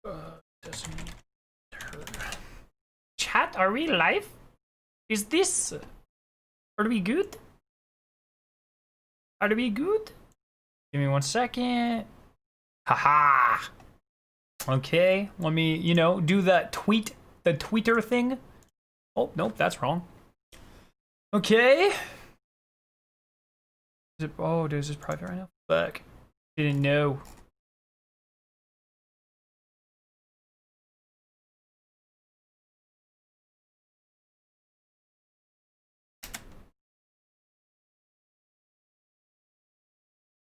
Doesn't hurt. Chat, are we live? Is this... Are we good? Are we good? Give me 1 second. Haha. Okay, let me, you know, do that the tweeter thing. Oh, nope, that's wrong. Okay. Is it, oh, dude, is this private right now? Fuck. Didn't know.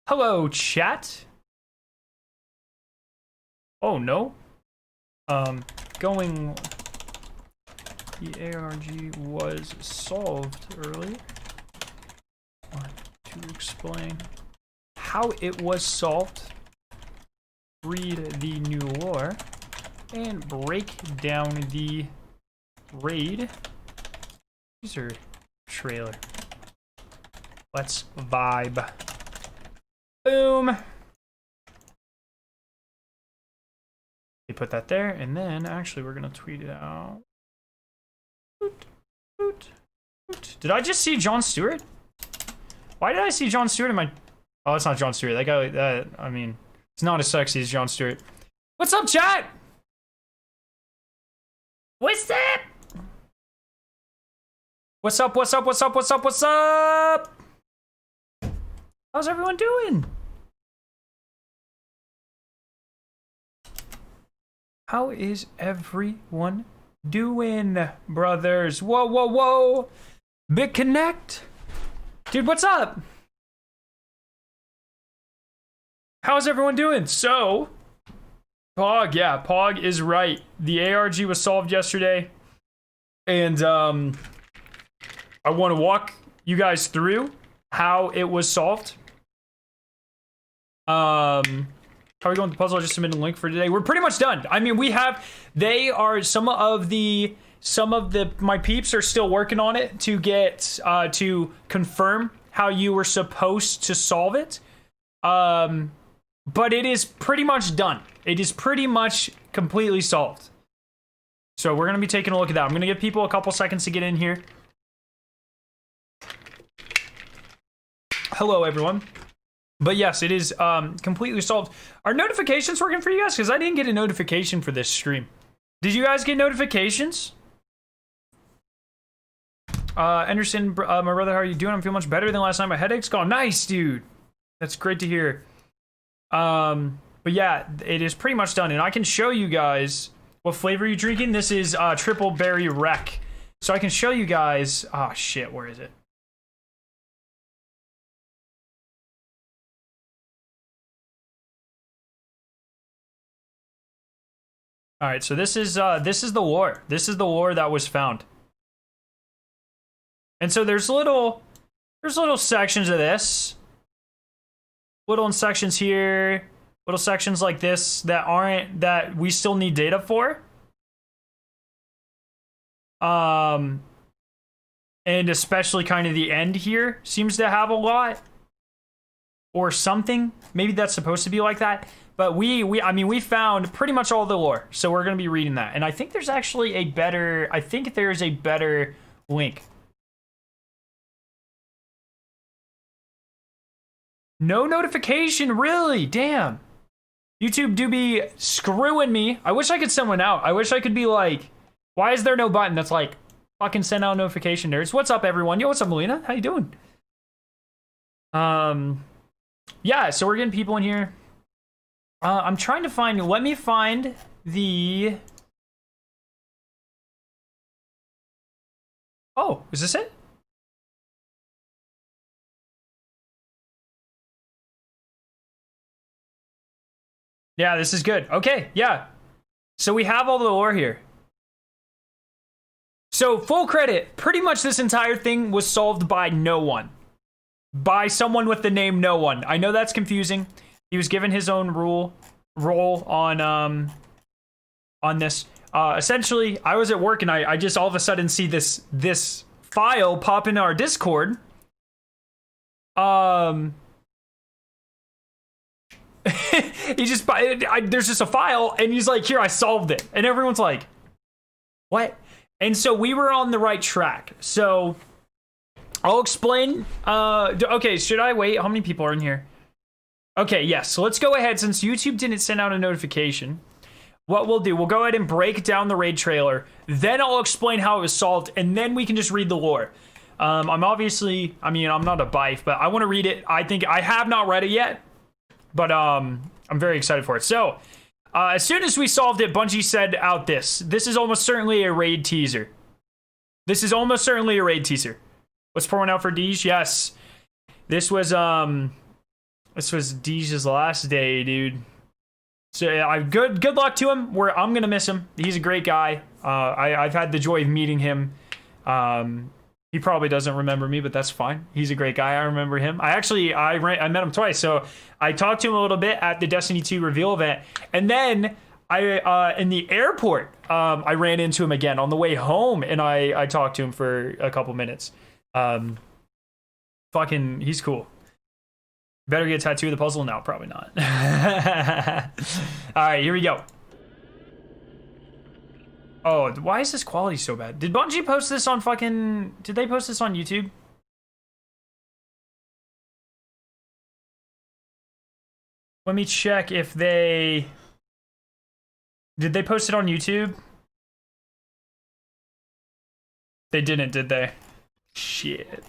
Hello, chat. Oh, no. Going... The ARG was solved earlier. Want to explain how it was solved, read the new lore, and break down the raid teaser trailer. Let's vibe. Boom. You put that there, and then actually we're gonna tweet it out. Did I just see Jon Stewart? Why did I see Jon Stewart in my... Oh, it's not Jon Stewart. That guy, that, I mean, it's not as sexy as Jon Stewart. What's up, chat? What's up? What's up, what's up, what's up, what's up, what's up? How's everyone doing? How is everyone doing, brothers? Whoa, whoa, whoa. Big Connect. Dude, what's up? How's everyone doing? So, Pog, yeah, Pog is right. The ARG was solved yesterday. And, I want to walk you guys through how it was solved. How are we going with the puzzle? I just submitted a link for today. We're pretty much done. I mean, we have, they are, some of my peeps are still working on it to get, to confirm how you were supposed to solve it. But it is pretty much done. It is pretty much completely solved. So we're going to be taking a look at that. I'm going to give people a couple seconds to get in here. Hello, everyone. But yes, it is completely solved. Are notifications working for you guys? Because I didn't get a notification for this stream. Did you guys get notifications? Anderson, my brother, how are you doing? I'm feeling much better than last night. My headache's gone. Nice, dude. That's great to hear. But yeah, it is pretty much done. And I can show you guys what flavor you're drinking. This is Triple Berry Wreck. So I can show you guys... Oh, shit. Where is it? All right, so this is the lore. This is the lore that was found. And so there's little sections of this. Little sections here, little sections like this that we still need data for. And especially kind of the end here seems to have a lot or something. Maybe that's supposed to be like that. But I mean, we found pretty much all the lore, so we're going to be reading that. And I think there's actually a better, I think there's a better link. No notification, really? Damn. YouTube do be screwing me. I wish I could send one out. I wish I could be like, why is there no button that's like, fucking send out notification, nerds? What's up, everyone? Yo, what's up, Melina? How you doing? Yeah, so we're getting people in here. I'm trying to find, let me find the... Oh, is this it? Yeah, this is good. Okay, yeah. So we have all the lore here. So full credit, pretty much this entire thing was solved by no one. By someone with the name No One. I know that's confusing. He was given his own role on this. Essentially, I was at work and I just all of a sudden see this file pop into our Discord. He just, there's just a file, and he's like, here, I solved it. And everyone's like, what? And so we were on the right track. So I'll explain. Okay, should I wait? How many people are in here? Okay, yes. So let's go ahead. Since YouTube didn't send out a notification, what we'll do, we'll go ahead and break down the raid trailer. Then I'll explain how it was solved, and then we can just read the lore. I'm obviously, I mean, I'm not a bife, but I want to read it. I think I have not read it yet, but I'm very excited for it. So, as soon as we solved it, Bungie said out this. This is almost certainly a raid teaser. This is almost certainly a raid teaser. What's pouring out for Deej? Yes. This was Deej's last day, dude. So good luck to him. I'm gonna miss him. He's a great guy. I've had the joy of meeting him. He probably doesn't remember me, but that's fine. He's a great guy. I remember him. I met him twice. So I talked to him a little bit at the Destiny 2 reveal event, and then in the airport, I ran into him again on the way home, and I talked to him for a couple minutes. Fucking, he's cool. Better get a tattoo of the puzzle? No, probably not. All right, here we go. Oh, why is this quality so bad? Did Bungie post this on fucking... Did they post this on YouTube? Let me check if they... Did they post it on YouTube? They didn't, did they? Shit.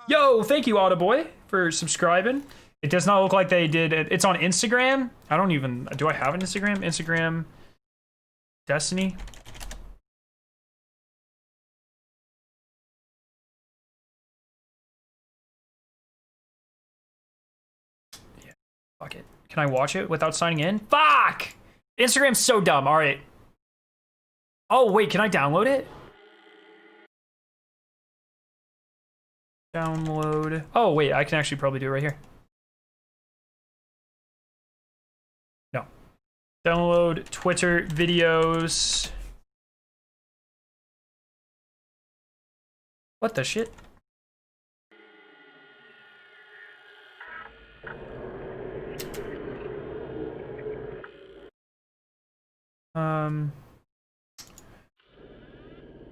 Yo, thank you, Autoboy, for subscribing. It does not look like they did it. It's on Instagram. I don't even... Do I have an Instagram? Instagram... Destiny? Yeah. Fuck it. Can I watch it without signing in? Fuck! Instagram's so dumb. All right. Oh, wait. Can I download it? Download. Oh, wait. I can actually probably do it right here. No. Download Twitter videos. What the shit?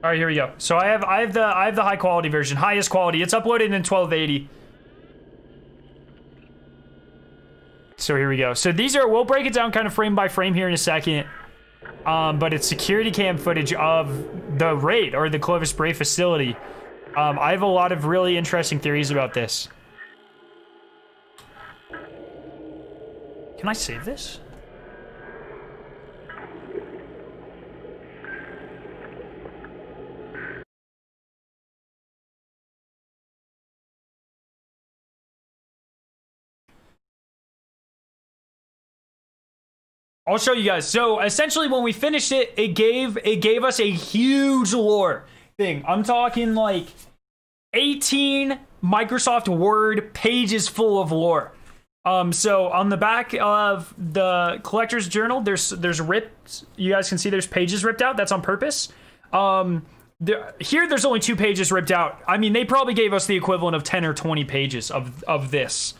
All right, here we go. So I have the high quality version, highest quality. It's uploaded in 1280. So here we go. So these are, we'll break it down kind of frame by frame here in a second. But it's security cam footage of the raid or the Clovis Bray facility. I have a lot of really interesting theories about this. Can I save this? I'll show you guys. So essentially when we finished it, it gave us a huge lore thing. I'm talking like 18 Microsoft Word pages full of lore. So on the back of the collector's journal, there's ripped. You guys can see there's pages ripped out. That's on purpose. Here there's only 2 pages ripped out. I mean, they probably gave us the equivalent of 10 or 20 pages of this.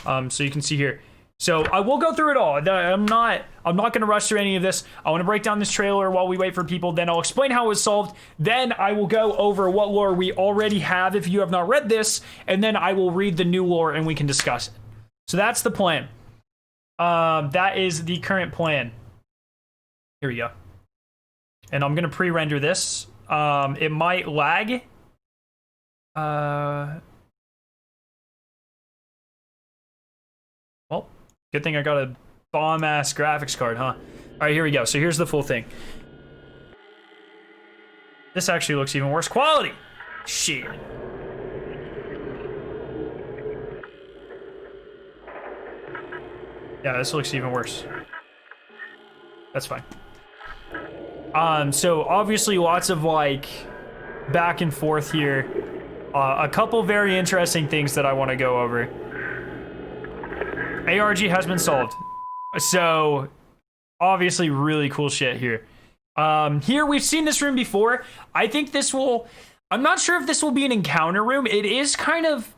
So you can see here. So I will go through it all. I'm not going to rush through any of this. I want to break down this trailer while we wait for people. Then I'll explain how it was solved. Then I will go over what lore we already have if you have not read this. And then I will read the new lore and we can discuss it. So that's the plan. That is the current plan. Here we go. And I'm going to pre-render this. It might lag. Well, good thing I got a bomb-ass graphics card, huh? All right, here we go. So here's the full thing. This actually looks even worse quality. Shit. Yeah, this looks even worse. That's fine. So obviously lots of like back and forth here. A couple very interesting things that I want to go over. ARG has been solved. So obviously really cool shit here. Here we've seen this room before. I think this will, I'm not sure if this will be an encounter room. It is kind of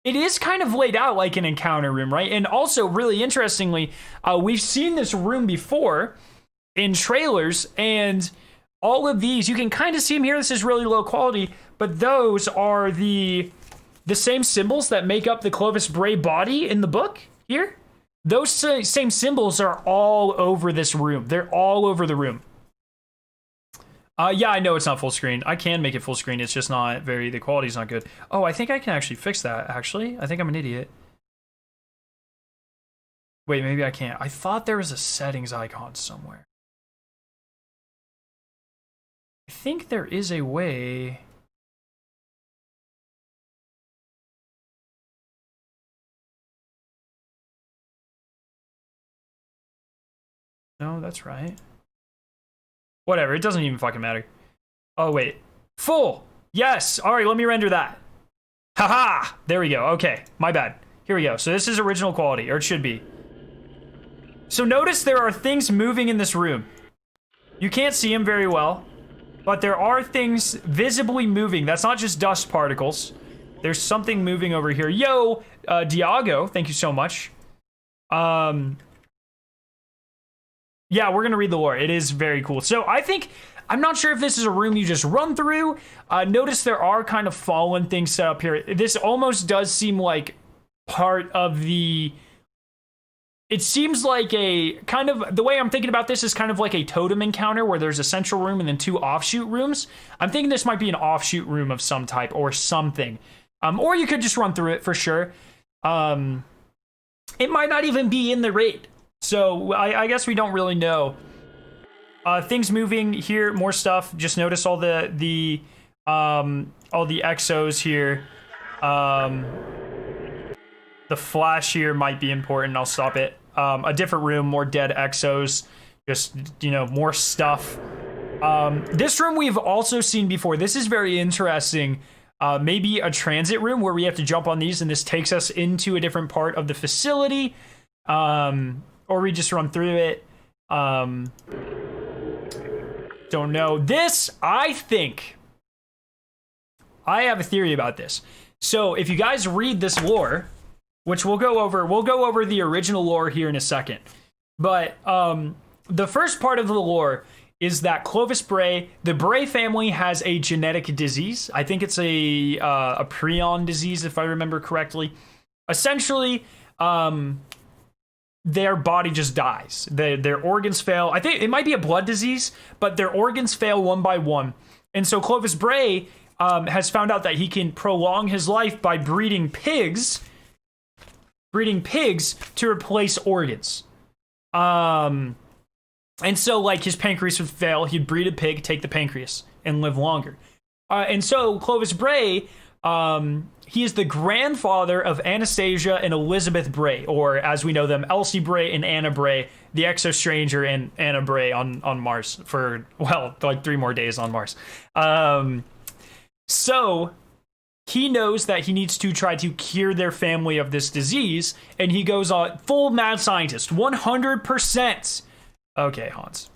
it is kind of laid out like an encounter room, right? And also, really interestingly, we've seen this room before in trailers, and all of these, you can kind of see them here. This is really low quality, but those are the same symbols that make up the Clovis Bray body in the book here. Those same symbols are all over this room. They're all over the room. Yeah, I know it's not full screen. I can make it full screen. It's just not the quality's not good. Oh, I think I can actually fix that, actually. I think I'm an idiot. Wait, maybe I can't. I thought there was a settings icon somewhere. I think there is a way. No, that's right. Whatever, it doesn't even fucking matter. Oh, wait. Full! Yes! Alright, let me render that. Haha! There we go. Okay, my bad. Here we go. So this is original quality, or it should be. So notice there are things moving in this room. You can't see them very well, but there are things visibly moving. That's not just dust particles. There's something moving over here. Yo, Diago, thank you so much. Yeah, we're going to read the lore. It is very cool. So I think, I'm not sure if this is a room you just run through. Notice there are kind of fallen things set up here. This almost does seem like part of the... It seems like a kind of, the way I'm thinking about this is kind of like a totem encounter where there's a central room and then two offshoot rooms. I'm thinking this might be an offshoot room of some type or something. Or you could just run through it for sure. It might not even be in the raid. So I guess we don't really know. Things moving here, more stuff. Just notice all the exos here. The flash here might be important. I'll stop it. A different room, more dead exos. Just, you know, more stuff. This room we've also seen before. This is very interesting. Maybe a transit room where we have to jump on these and this takes us into a different part of the facility. Or we just run through it. Don't know. This, I think, I have a theory about this. So if you guys read this lore, which we'll go over the original lore here in a second. But the first part of the lore is that Clovis Bray, the Bray family has a genetic disease. I think it's a prion disease, if I remember correctly. Essentially, their body just dies. Their organs fail. I think it might be a blood disease, but their organs fail one by one. And so Clovis Bray has found out that he can prolong his life by breeding pigs to replace organs. And so, like, his pancreas would fail. He'd breed a pig, take the pancreas, and live longer. And so Clovis Bray, he is the grandfather of Anastasia and Elizabeth Bray, or as we know them, Elsie Bray and Anna Bray, the Exo Stranger and Anna Bray on Mars for, well, like 3 more days on Mars. So he knows that he needs to try to cure their family of this disease, and he goes on full mad scientist, 100%. Okay, Hans.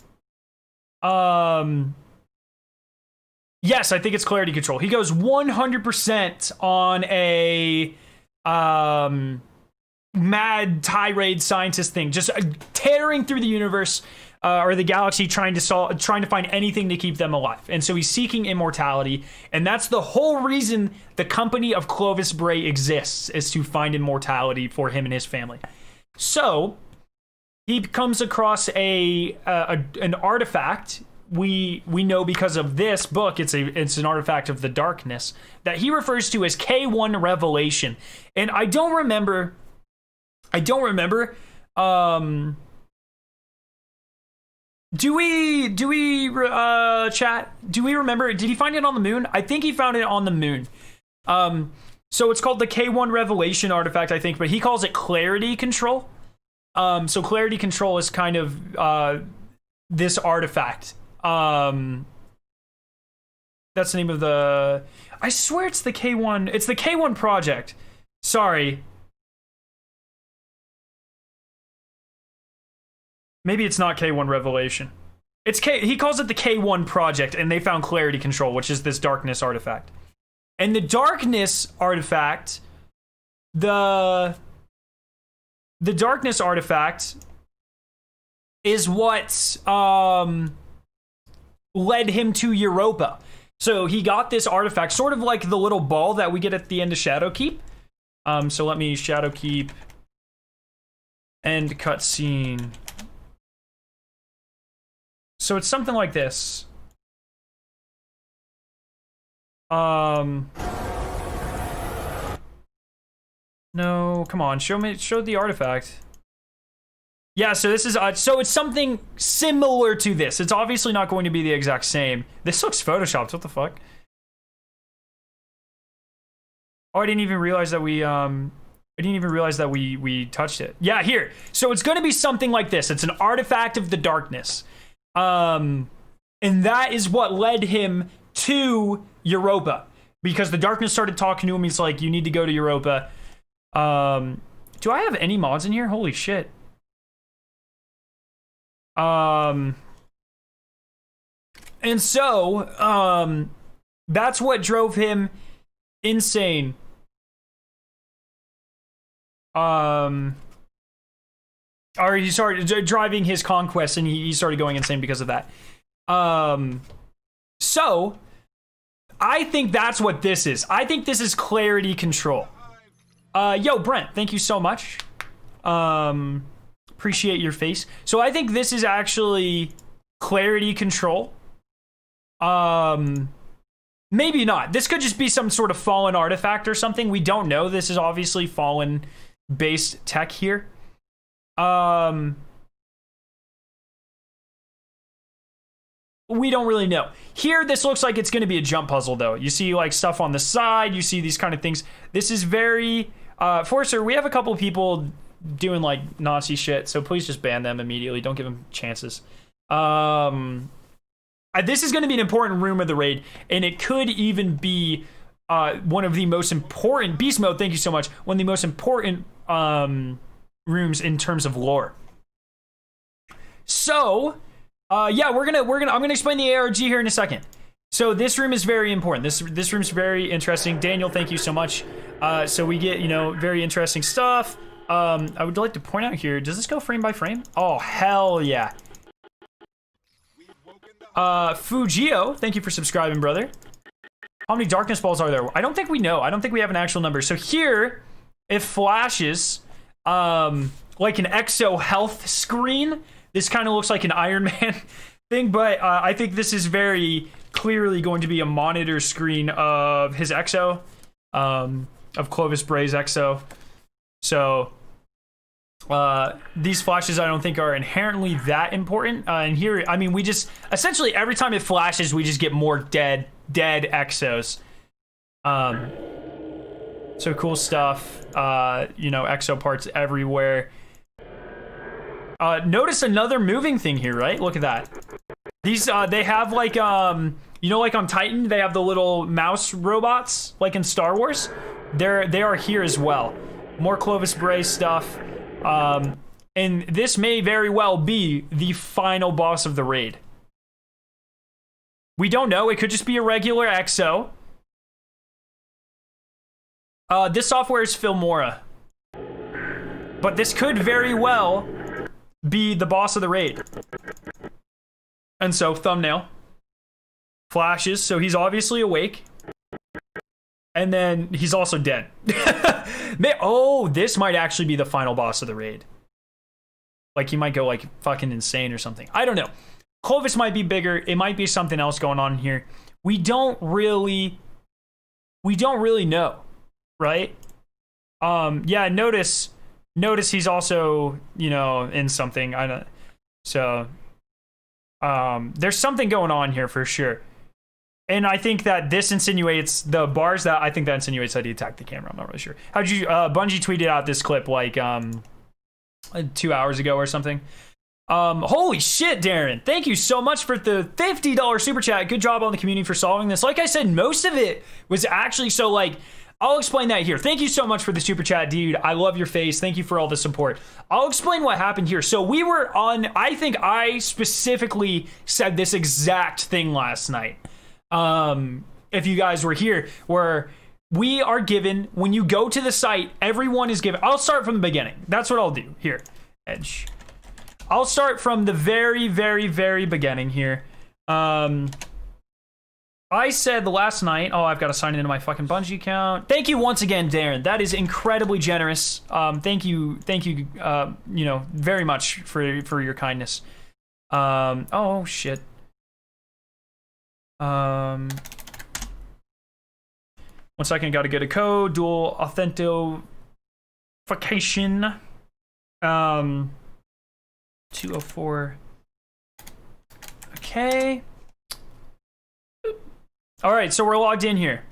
Yes, I think it's clarity control. He goes 100% on a mad tirade scientist thing, just tearing through the universe or the galaxy, trying to find anything to keep them alive. And so he's seeking immortality, and that's the whole reason the company of Clovis Bray exists, is to find immortality for him and his family. So he comes across an artifact. We know because of this book, it's an artifact of the darkness that he refers to as K1 Revelation. And I don't remember. Do we chat? Do we remember? Did he find it on the moon? I think he found it on the moon. So it's called the K1 Revelation artifact, I think, but he calls it clarity control. So clarity control is kind of this artifact. That's the name of the... I swear it's the K1... It's the K1 project. Sorry. Maybe it's not K1 Revelation. He calls it the K1 project, and they found clarity control, which is this darkness artifact. And the darkness artifact the darkness artifact is what led him to Europa. So he got this artifact, sort of like the little ball that we get at the end of Shadowkeep. So let me Shadowkeep end cutscene. So it's something like this. No, come on, show the artifact. Yeah, so this is so it's something similar to this. It's obviously not going to be the exact same. This looks photoshopped. What the fuck? Oh, I didn't even realize that we touched it. Yeah, here. So it's going to be something like this. It's an artifact of the darkness. And that is what led him to Europa, because the darkness started talking to him. He's like, you need to go to Europa. Do I have any mods in here? Holy shit. And so, that's what drove him insane. Or he started driving his conquest, and he started going insane because of that. So I think that's what this is. I think this is clarity control. Yo, Brent, thank you so much. Appreciate your face. So I think this is actually clarity control. Maybe not. This could just be some sort of fallen artifact or something. We don't know. This is obviously fallen based tech here. We don't really know. Here, this looks like it's going to be a jump puzzle, though. You see, like, stuff on the side. You see these kind of things. This is very... Forcer, we have a couple people doing, like, Nazi shit, so please just ban them immediately. Don't give them chances. This is going to be an important room of the raid, and it could even be one of the most important... Beast Mode, thank you so much. One of the most important rooms in terms of lore. So... yeah, I'm gonna explain the ARG here in a second. So this room is very important. This room's very interesting. Daniel, thank you so much. So we get, very interesting stuff. I would like to point out here, does this go frame by frame? Oh, hell yeah. Fujio, thank you for subscribing, brother. How many darkness balls are there? I don't think we know. I don't think we have an actual number. So here, it flashes like an exo health screen. This kind of looks like an Iron Man thing, but I think this is very clearly going to be a monitor screen of his exo, of Clovis Bray's exo. So these flashes I don't think are inherently that important. And here, I mean, we just, essentially every time it flashes, we just get more dead exos. So cool stuff, exo parts everywhere. Notice another moving thing here, right? Look at that. These, they have like, like on Titan, they have the little mouse robots, like in Star Wars. They are here as well. More Clovis Bray stuff. And this may very well be the final boss of the raid. We don't know. It could just be a regular exo. This software is Filmora. But this could very well be the boss of the raid. And so, thumbnail. Flashes, so he's obviously awake. And then he's also dead. Oh, this might actually be the final boss of the raid. Like, he might go, like, fucking insane or something. I don't know. Clovis might be bigger. It might be something else going on here. We don't really know, right? Yeah, notice he's also, in something. I don't. So, there's something going on here for sure. And I think that this insinuates the bars that I think that insinuates that he attacked the camera. I'm not really sure. How'd you? Bungie tweeted out this clip like 2 hours ago or something. Holy shit, Darren! Thank you so much for the $50 super chat. Good job on the community for solving this. Like I said, most of it was actually so like. I'll explain that here. Thank you so much for the super chat, dude. I love your face. Thank you for all the support. I'll explain what happened here. So we were on, I think I specifically said this exact thing last night. If you guys were here, where we are given, when you go to the site, everyone is given, I'll start from the beginning. That's what I'll do here. Edge. I'll start from the very, very, very beginning here. I said last night, oh, I've got to sign into my fucking Bungie account. Thank you once again, Darren. That is incredibly generous. Thank you, you know, very much for your kindness. Oh shit. One second, got to get a code. Dual authentication. 204. Okay. All right, so we're logged in here.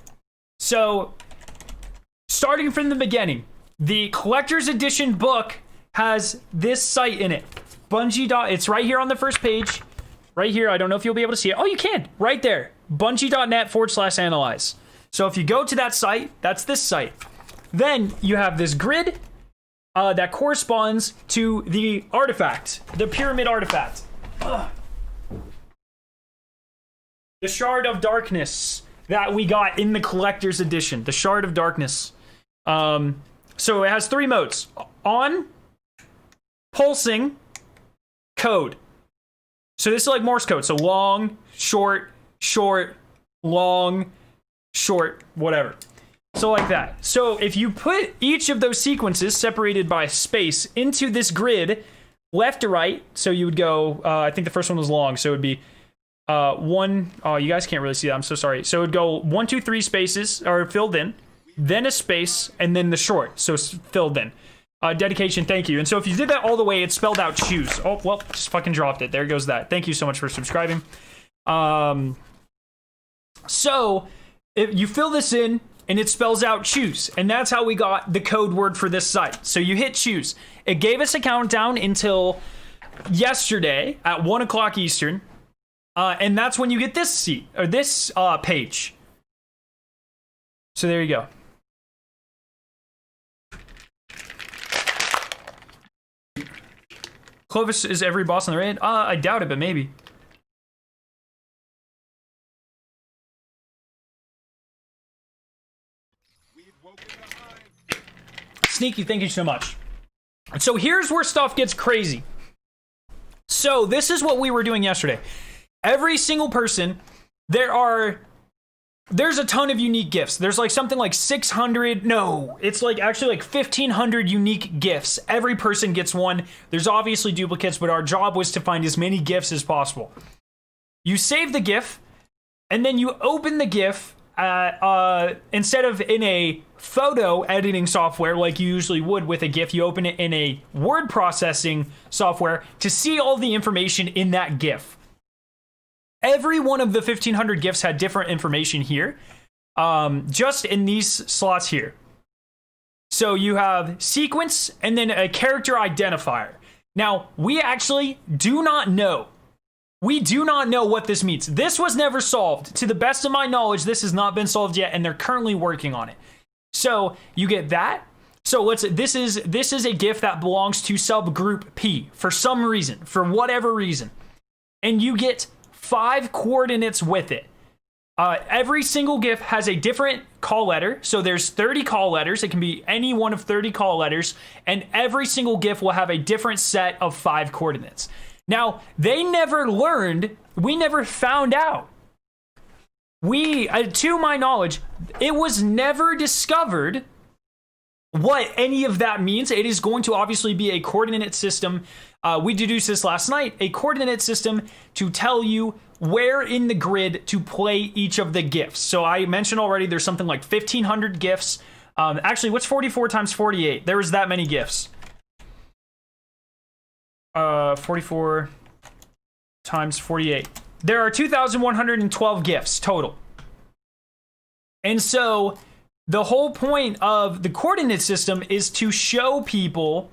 So, starting from the beginning, the Collector's Edition book has this site in it. Bungie. It's right here on the first page. Right here. I don't know if you'll be able to see it. Oh, you can. Right there. Bungie.net/analyze. So if you go to that site, that's this site. Then you have this grid that corresponds to the artifact, the pyramid artifact. Ugh. The Shard of Darkness that we got in the Collector's Edition. The Shard of Darkness. So it has 3 modes. On, pulsing, code. So this is like Morse code. So long, short, short, long, short, whatever. So like that. So if you put each of those sequences separated by space into this grid, left to right, so you would go, I think the first one was long, so it would be one, oh, you guys can't really see that, I'm so sorry. So it would go 1, 2, 3 spaces, or filled in, then a space, and then the short, so filled in. Dedication, thank you. And so if you did that all the way, it spelled out choose. Oh, well, just fucking dropped it. There goes that. Thank you so much for subscribing. So if you fill this in, and it spells out choose, and that's how we got the code word for this site. So you hit choose. It gave us a countdown until yesterday at 1 o'clock Eastern. And that's when you get this seat, or this page. So there you go. Clovis is every boss on the raid? I doubt it, but maybe. Sneaky, thank you so much. So here's where stuff gets crazy. So this is what we were doing yesterday. Every single person, there's a ton of unique gifts. There's like something like 600, no, it's like actually like 1,500 unique gifts. Every person gets one. There's obviously duplicates, but our job was to find as many gifts as possible. You save the GIF, and then you open the GIF instead of in a photo editing software like you usually would with a GIF, you open it in a word processing software to see all the information in that GIF. Every one of the 1,500 GIFs had different information here, just in these slots here. So you have sequence and then a character identifier. Now, we actually do not know. We do not know what this means. This was never solved. To the best of my knowledge, this has not been solved yet, and they're currently working on it. So you get that. So this is a GIF that belongs to subgroup P for some reason, for whatever reason, and you get 5 coordinates with it. Every single GIF has a different call letter. So there's 30 call letters. It can be any one of 30 call letters. And every single GIF will have a different set of 5 coordinates. Now, they never learned. We never found out. To my knowledge, it was never discovered what any of that means. It is going to obviously be a coordinate system. We deduced this last night, a coordinate system to tell you where in the grid to play each of the GIFs. So I mentioned already there's something like 1,500 GIFs. Actually, what's 44 times 48? There was that many GIFs. 44 times 48. There are 2,112 GIFs total. And so the whole point of the coordinate system is to show people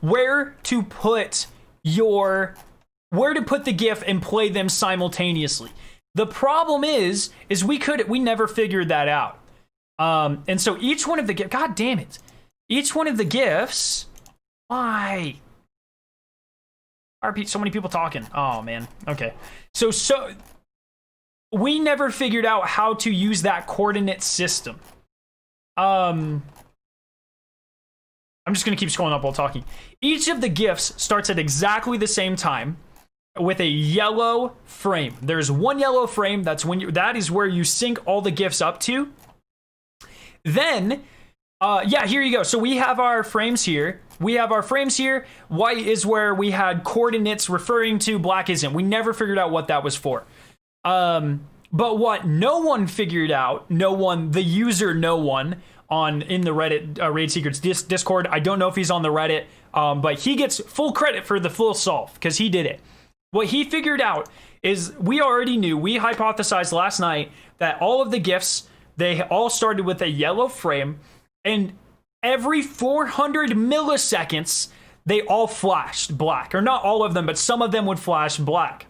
where to put the GIF and play them simultaneously. The problem is we never figured that out. And so each one of the GIFs, God damn it, each one of the GIFs, why? RP, so many people talking. Oh man. Okay. So we never figured out how to use that coordinate system. I'm just going to keep scrolling up while talking. Each of the gifts starts at exactly the same time with a yellow frame. There's one yellow frame. That is where you sync all the gifts up to. Then, yeah, here you go. So we have our frames here. White is where we had coordinates referring to, black isn't. We never figured out what that was for. But what no one figured out, in the Reddit Raid Secrets Discord, I don't know if he's on the Reddit, but he gets full credit for the full solve because he did it. What he figured out is we hypothesized last night that all of the gifts, they all started with a yellow frame, and every 400 milliseconds, they all flashed black. Or not all of them, but some of them would flash black.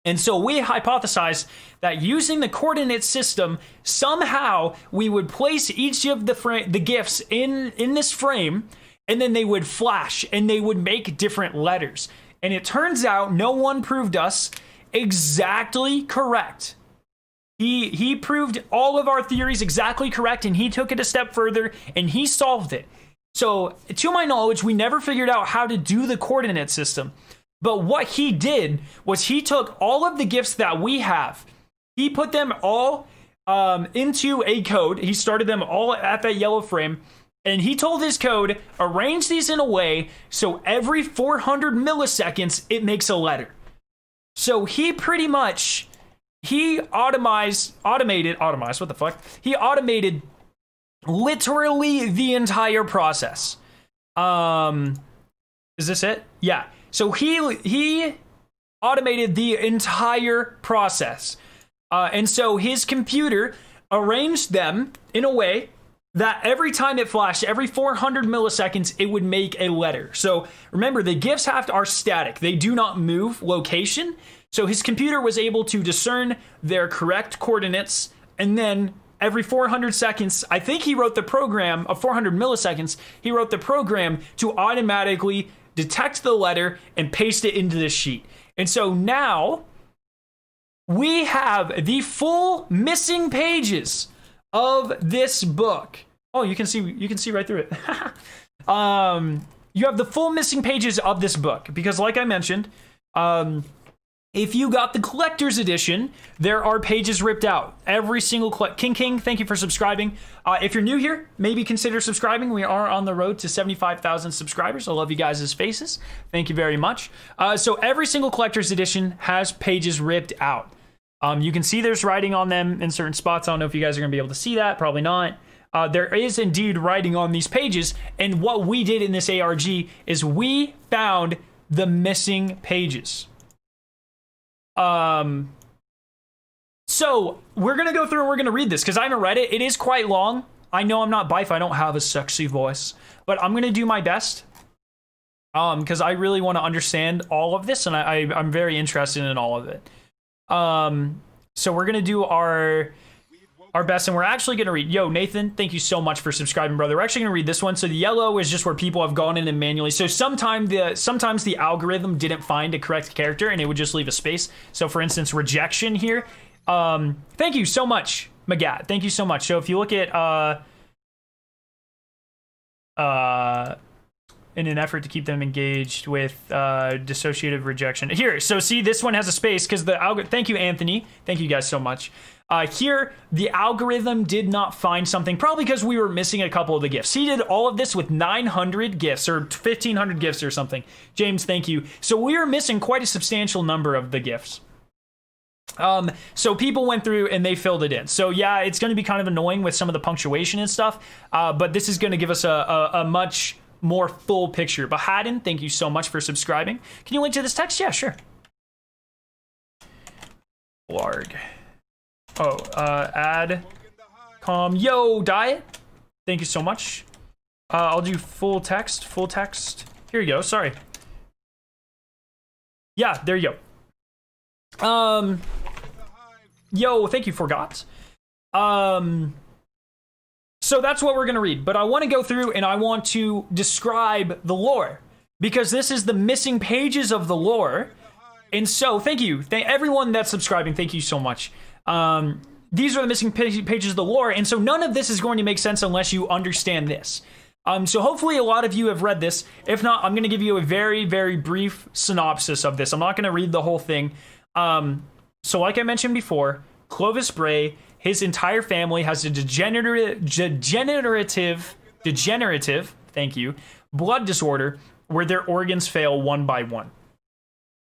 And so we hypothesized that using the coordinate system, somehow we would place each of the gifts in this frame, and then they would flash, and they would make different letters. And it turns out no one proved us exactly correct. He proved all of our theories exactly correct, and he took it a step further, and he solved it. So, to my knowledge, we never figured out how to do the coordinate system. But what he did was he took all of the gifts that we have, he put them all into a code. He started them all at that yellow frame, and he told his code, arrange these in a way so every 400 milliseconds, it makes a letter. So he pretty much... He automated literally the entire process. Is this it? Yeah. So he automated the entire process. And so his computer arranged them in a way that every time it flashed, every 400 milliseconds, it would make a letter. So remember, the gifts are static. They do not move location. So his computer was able to discern their correct coordinates, and then every 400 seconds, I think he wrote the program, of 400 milliseconds, he wrote the program to automatically detect the letter and paste it into the sheet. And so now we have the full missing pages of this book. Oh, you can see right through it. You have the full missing pages of this book because, like I mentioned, if you got the collector's edition, there are pages ripped out. Every single King, thank you for subscribing. If you're new here, maybe consider subscribing. We are on the road to 75,000 subscribers. I love you guys' faces. Thank you very much. So every single collector's edition has pages ripped out. You can see there's writing on them in certain spots. I don't know if you guys are going to be able to see that. Probably not. There is indeed writing on these pages. And what we did in this ARG is we found the missing pages. So we're going to go through and we're going to read this because I haven't read it. It is quite long. I know I'm not Bife. I don't have a sexy voice, but I'm going to do my best. Because I really want to understand all of this and I'm very interested in all of it. So we're going to do our best, and we're actually going to read. Yo, Nathan, thank you so much for subscribing, brother. We're actually going to read this one. So the yellow is just where people have gone in and manually. So sometimes the algorithm didn't find a correct character, and it would just leave a space. So for instance, rejection here. Thank you so much, Magat. Thank you so much. So if you look at in an effort to keep them engaged with dissociative rejection. Here, so see, this one has a space because the algorithm. Thank you, Anthony. Thank you guys so much. Here, the algorithm did not find something, probably because we were missing a couple of the gifts. He did all of this with 900 gifts or 1,500 gifts or something. James, thank you. So we are missing quite a substantial number of the gifts. So people went through and they filled it in. So yeah, it's going to be kind of annoying with some of the punctuation and stuff, but this is going to give us a much more full picture. But Haddon, thank you so much for subscribing. Can you link to this text? Yeah, sure. ARG. Oh, yo, diet. Thank you so much. I'll do full text. Here you go. Sorry. Yeah, there you go. Yo, thank you, Forgot. So that's what we're going to read, but I want to go through and I want to describe the lore because this is the missing pages of the lore. And so, thank you. Everyone that's subscribing, thank you so much. These are the missing pages of the lore, and so none of this is going to make sense unless you understand this. So hopefully a lot of you have read this. If not, I'm going to give you a very, very brief synopsis of this. I'm not going to read the whole thing. So like I mentioned before, Clovis Bray, his entire family has a degenerative, thank you, blood disorder where their organs fail one by one.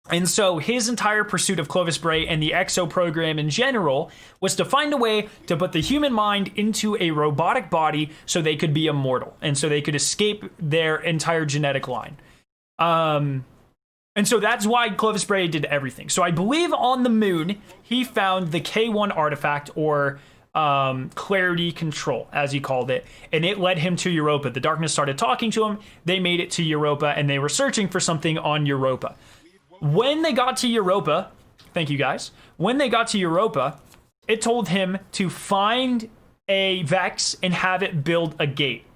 And so his entire pursuit of Clovis Bray and the EXO program in general was to find a way to put the human mind into a robotic body so they could be immortal and so they could escape their entire genetic line. And so that's why Clovis Bray did everything. So I believe on the moon, he found the K1 artifact, or clarity control, as he called it, and it led him to Europa. The darkness started talking to him. They made it to Europa, and they were searching for something on Europa. When they got to Europa, thank you guys, when they got to Europa, it told him to find a Vex and have it build a gate.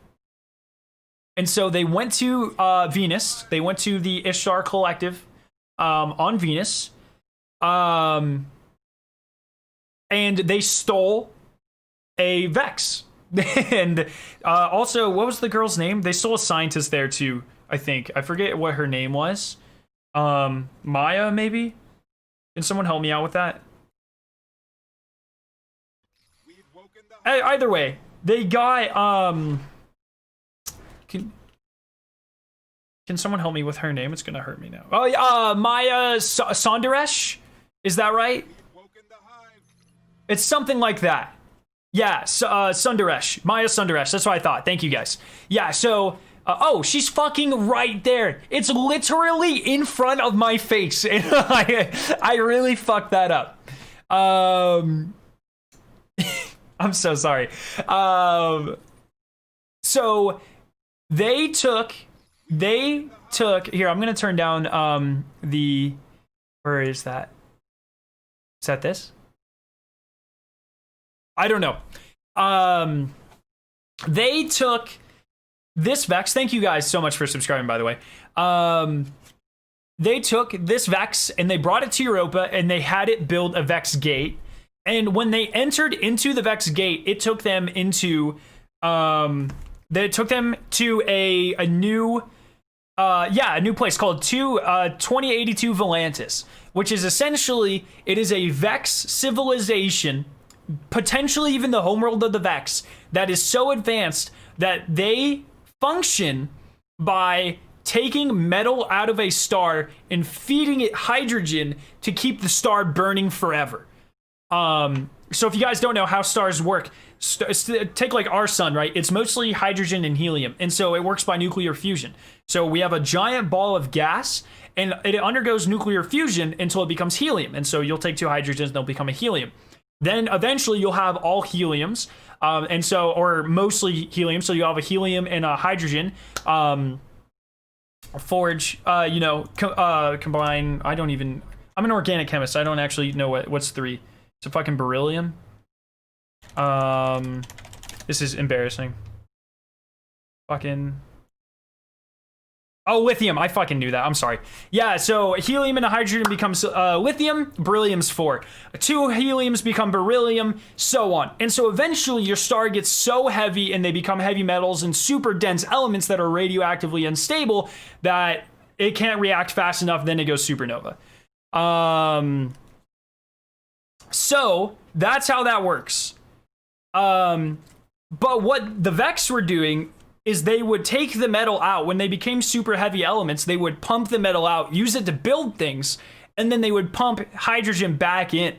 And so they went to Venus. They went to the Ishtar Collective on Venus. And they stole a Vex. And also, what was the girl's name? They stole a scientist there too, I think. I forget what her name was. Maya, maybe? Can someone help me out with that? Either way, they got, Can someone help me with her name? It's gonna hurt me now. Oh, yeah, Maya Sundaresh? Is that right? It's something like that. Yeah, Sundaresh. Maya Sundaresh. That's what I thought. Thank you, guys. Yeah, so... oh, she's fucking right there. It's literally in front of my face. And I really fucked that up. I'm so sorry. So they took, here, I'm going to turn down where is that? Is that this? I don't know. They took this Vex. Thank you guys so much for subscribing, by the way. They took this Vex and they brought it to Europa and they had it build a Vex gate. And when they entered into the Vex gate, it took them into a new place called 2082 Volantis, which is essentially, it is a Vex civilization, potentially even the homeworld of the Vex, that is so advanced that they function by taking metal out of a star and feeding it hydrogen to keep the star burning forever. So if you guys don't know how stars work, take like our sun, right? It's mostly hydrogen and helium, and so it works by nuclear fusion. So we have a giant ball of gas, and it undergoes nuclear fusion until it becomes helium, and so you'll take two hydrogens and they'll become a helium. Then eventually you'll have all heliums, and so, or mostly helium, so you have a helium and a hydrogen, forge, combine. I'm an organic chemist. I don't actually know what's three. It's a fucking beryllium. This is embarrassing. Oh, lithium. I fucking knew that. I'm sorry. Yeah, so helium and a hydrogen becomes lithium. Beryllium's 4. 2 heliums become beryllium, so on. And so eventually your star gets so heavy and they become heavy metals and super dense elements that are radioactively unstable that it can't react fast enough, then it goes supernova. So that's how that works. But what the Vex were doing is they would take the metal out. When they became super heavy elements, they would pump the metal out, use it to build things, and then they would pump hydrogen back in.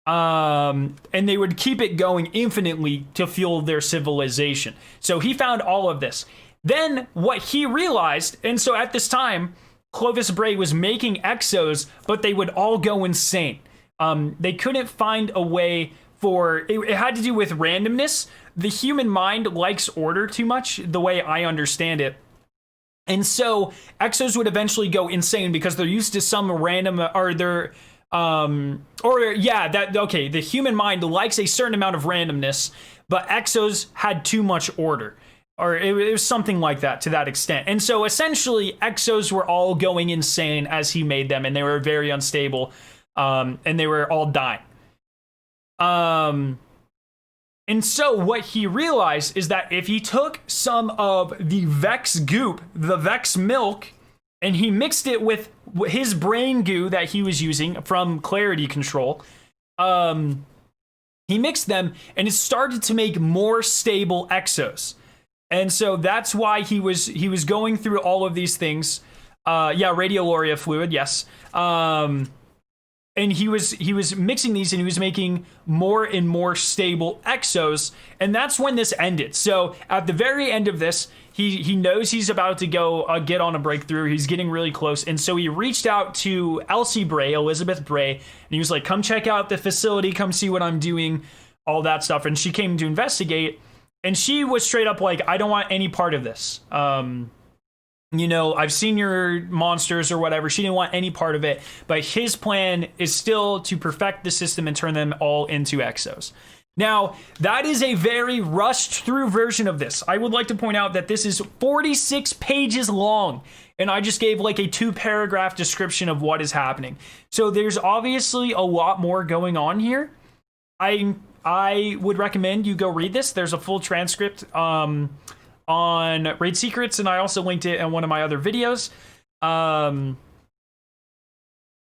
And they would keep it going infinitely to fuel their civilization. So he found all of this. Then what he realized, and so at this time, Clovis Bray was making exos, but they would all go insane. They couldn't find a way for it had to do with randomness. The human mind likes order too much, the way I understand it. And so exos would eventually go insane because they're used to some random, the human mind likes a certain amount of randomness, but exos had too much order. or it was something like that, to that extent. And so essentially exos were all going insane as he made them, and they were very unstable, and they were all dying. And so what he realized is that if he took some of the Vex goop, the Vex milk, and he mixed it with his brain goo that he was using from Clarity Control, he mixed them and it started to make more stable exos. And so that's why he was going through all of these things. Radiolaria fluid, yes. And he was mixing these, and he was making more and more stable exos, and that's when this ended. So at the very end of this, he knows he's about to go get on a breakthrough. He's getting really close, and so he reached out to Elizabeth Bray, and he was like, "Come check out the facility, come see what I'm doing," all that stuff. And she came to investigate, and she was straight up like, "I don't want any part of this. I've seen your monsters or whatever." She didn't want any part of it, but his plan is still to perfect the system and turn them all into exos. Now, that is a very rushed through version of this. I would like to point out that this is 46 pages long, and I just gave like a 2-paragraph description of what is happening. So there's obviously a lot more going on here. I would recommend you go read this. There's a full transcript on Raid Secrets, and I also linked it in one of my other videos.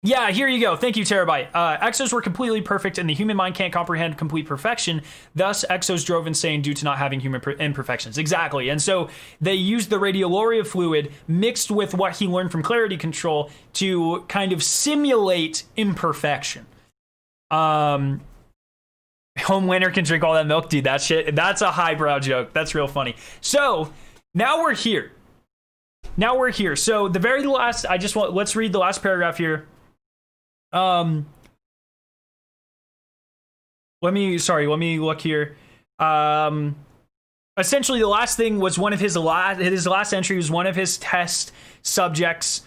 Yeah, here you go. Thank you, Terabyte. Exos were completely perfect, and the human mind can't comprehend complete perfection. Thus, exos drove insane due to not having human imperfections. Exactly. And so they used the Radiolaria fluid mixed with what he learned from Clarity Control to kind of simulate imperfection. Homelander can drink all that milk, dude. That's a highbrow joke. That's real funny. So now we're here. So the very last, let's read the last paragraph here. Let me look here. Essentially the last thing was one of his last entry was one of his test subjects.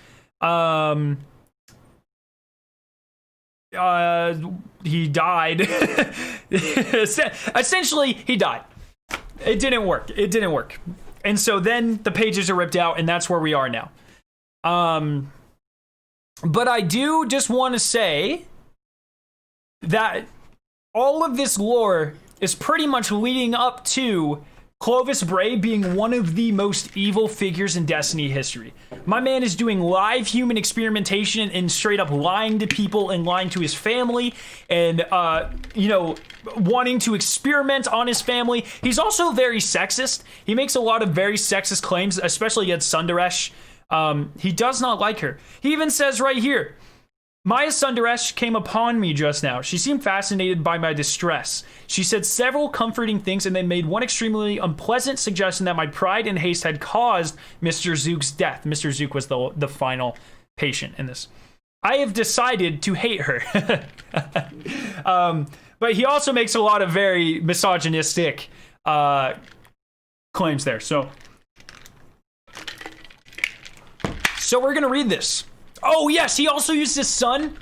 He died. Essentially, he died. It didn't work. And so then the pages are ripped out, and that's where we are now. But I do just want to say that all of this lore is pretty much leading up to Clovis Bray being one of the most evil figures in Destiny history. My man is doing live human experimentation and straight up lying to people and lying to his family and, wanting to experiment on his family. He's also very sexist. He makes a lot of very sexist claims, especially against Sundaresh. He does not like her. He even says right here, "Maya Sundaresh came upon me just now. She seemed fascinated by my distress. She said several comforting things and then made one extremely unpleasant suggestion that my pride and haste had caused Mr. Zook's death." Mr. Zook was the final patient in this. "I have decided to hate her." But he also makes a lot of very misogynistic claims there. So we're going to read this. Oh, yes, he also used his son.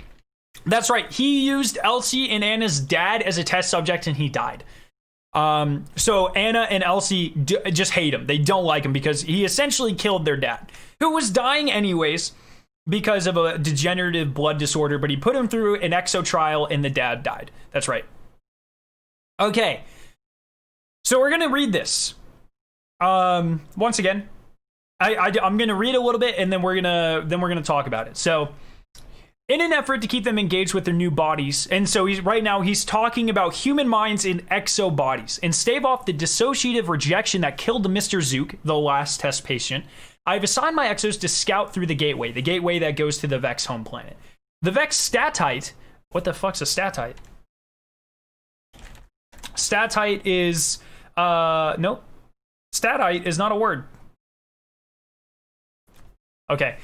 That's right. He used Elsie and Anna's dad as a test subject, and he died. So Anna and Elsie just hate him. They don't like him because he essentially killed their dad, who was dying anyways because of a degenerative blood disorder, but he put him through an exo trial, and the dad died. That's right. Okay. So we're going to read this. Once again, I'm going to read a little bit, and then we're going to talk about it. So, in an effort to keep them engaged with their new bodies, and so he's talking about human minds in exo bodies, and stave off the dissociative rejection that killed Mr. Zook, the last test patient, I've assigned my exos to scout through the gateway that goes to the Vex home planet. The Vex statite. What the fuck's a statite? Statite is nope. Statite is not a word. Okay.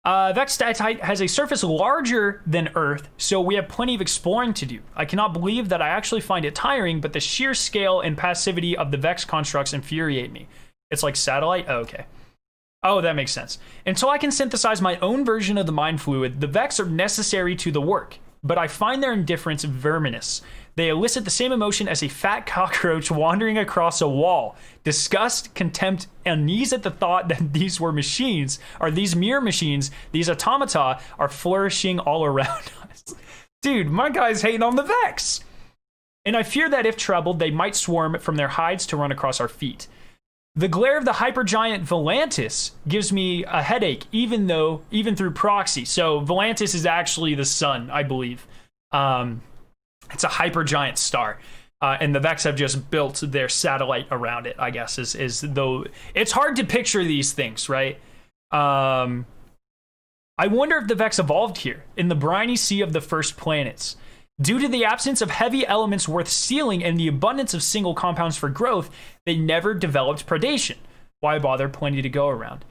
Vex statite has a surface larger than Earth, so we have plenty of exploring to do. I cannot believe that I actually find it tiring, but the sheer scale and passivity of the Vex constructs infuriate me. It's like satellite? Oh, okay. Oh, that makes sense. Until I can synthesize my own version of the mind fluid, the Vex are necessary to the work. but I find their indifference verminous. They elicit the same emotion as a fat cockroach wandering across a wall. Disgust, contempt, unease at the thought that these were machines, or these mere machines, these automata, are flourishing all around us. Dude, my guy's hating on the Vex. And I fear that if troubled, they might swarm from their hides to run across our feet. The glare of the hypergiant Volantis gives me a headache, even through proxy. So Volantis is actually the sun, I believe. It's a hypergiant star. And the Vex have just built their satellite around it, I guess, is though it's hard to picture these things, right? I wonder if the Vex evolved here in the briny sea of the first planets. Due to the absence of heavy elements worth stealing and the abundance of single compounds for growth, they never developed predation. Why bother? Plenty to go around.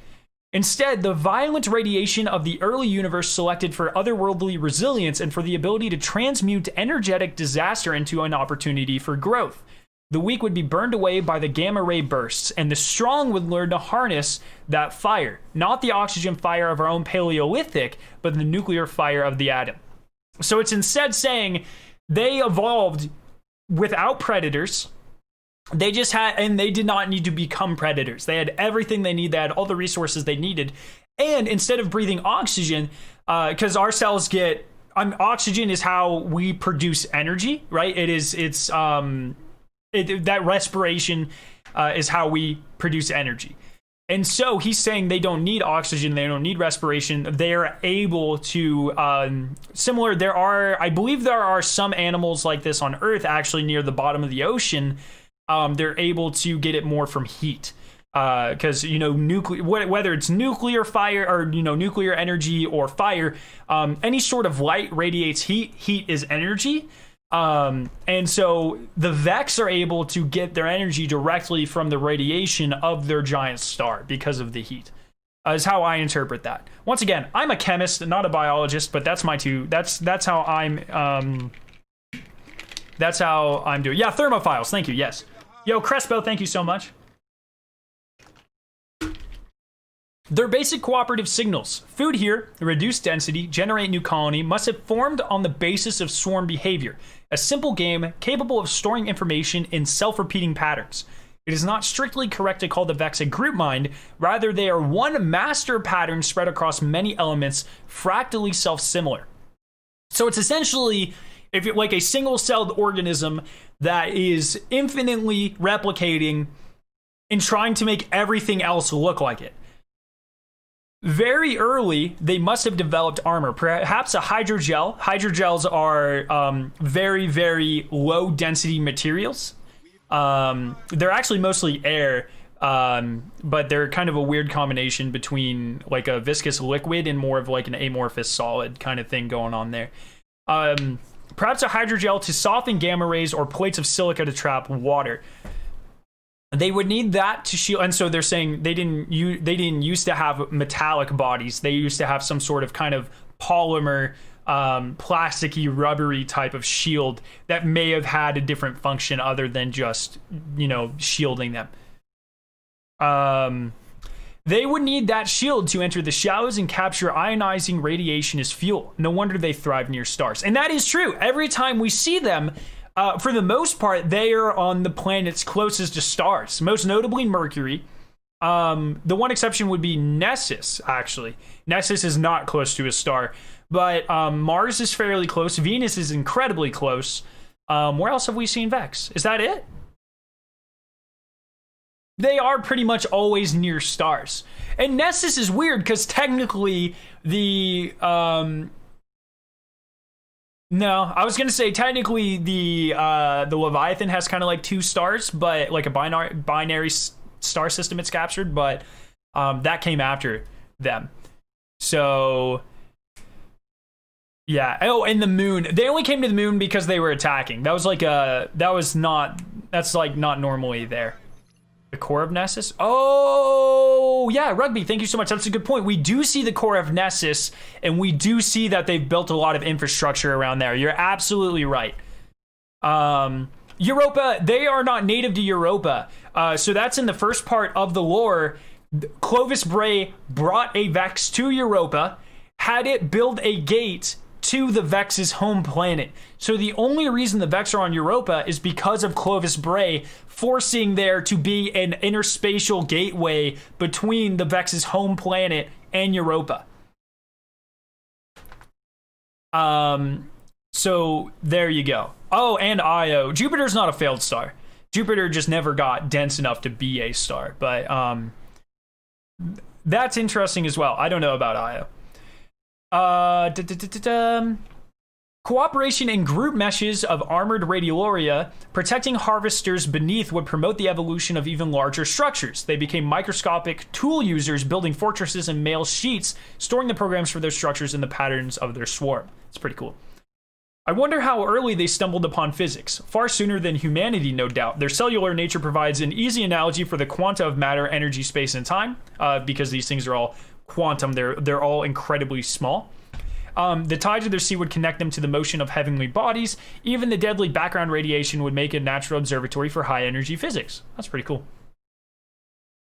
Instead, the violent radiation of the early universe selected for otherworldly resilience and for the ability to transmute energetic disaster into an opportunity for growth. The weak would be burned away by the gamma ray bursts, and the strong would learn to harness that fire. Not the oxygen fire of our own Paleolithic, but the nuclear fire of the atom. So it's instead saying they evolved without predators. They just had, and they did not need to become predators. They had everything they need. They had all the resources they needed. And instead of breathing oxygen, because our cells get, oxygen is how we produce energy, right? That respiration is how we produce energy. And so he's saying they don't need oxygen, they don't need respiration. They're able to, I believe there are some animals like this on Earth, actually near the bottom of the ocean. They're able to get it more from heat. Because, whether it's nuclear fire or, nuclear energy or fire, any sort of light radiates heat. Heat is energy. And so the Vex are able to get their energy directly from the radiation of their giant star because of the heat, is how I interpret that. Once again, I'm a chemist, not a biologist, but that's how I'm doing. Yeah, thermophiles. Thank you. Yes. Yo, Crespo, thank you so much. Their basic cooperative signals. Food here, reduced density, generate new colony, must have formed on the basis of swarm behavior. A simple game capable of storing information in self-repeating patterns. It is not strictly correct to call the Vex a group mind, rather they are one master pattern spread across many elements, fractally self-similar. So it's essentially like a single-celled organism that is infinitely replicating and trying to make everything else look like it. Very early, they must have developed armor, perhaps a hydrogel. Hydrogels are very, very low density materials. They're actually mostly air, but they're kind of a weird combination between like a viscous liquid and more of like an amorphous solid kind of thing going on there. Perhaps a hydrogel to soften gamma rays or plates of silica to trap water. They would need that to shield, and so they're saying they didn't used to have metallic bodies. They used to have some sort of kind of polymer, plasticky, rubbery type of shield that may have had a different function other than just, shielding them. They would need that shield to enter the shallows and capture ionizing radiation as fuel. No wonder they thrive near stars. And that is true. Every time we see them, for the most part, they are on the planets closest to stars, most notably Mercury. The one exception would be Nessus, actually. Nessus is not close to a star, but Mars is fairly close. Venus is incredibly close. Where else have we seen Vex? Is that it? They are pretty much always near stars. And Nessus is weird because technically the... No, I was gonna say technically the Leviathan has kind of like two stars, but like a binary star system it's captured, but that came after them. So yeah. Oh, and the moon. They only came to the moon because they were attacking. That's not normally there. The Core of Nessus? Oh, yeah, Rugby, thank you so much. That's a good point. We do see the Core of Nessus, and we do see that they've built a lot of infrastructure around there. You're absolutely right. Europa, they are not native to Europa. So that's in the first part of the lore. Clovis Bray brought a Vex to Europa, had it build a gate to the Vex's home planet. So the only reason the Vex are on Europa is because of Clovis Bray forcing there to be an interspatial gateway between the Vex's home planet and Europa. So there you go. Oh, and Io. Jupiter's not a failed star. Jupiter just never got dense enough to be a star, but that's interesting as well. I don't know about Io. Cooperation in group meshes of armored radiolaria protecting harvesters beneath would promote the evolution of even larger structures. They became microscopic tool users, building fortresses and mail sheets, storing the programs for their structures in the patterns of their swarm. It's pretty cool. I wonder how early they stumbled upon physics. Far sooner than humanity, no doubt. Their cellular nature provides an easy analogy for the quanta of matter, energy, space, and time, because these things are all quantum. They're all incredibly small. The tides of their sea would connect them to the motion of heavenly bodies. Even the deadly background radiation would make a natural observatory for high-energy physics. That's pretty cool.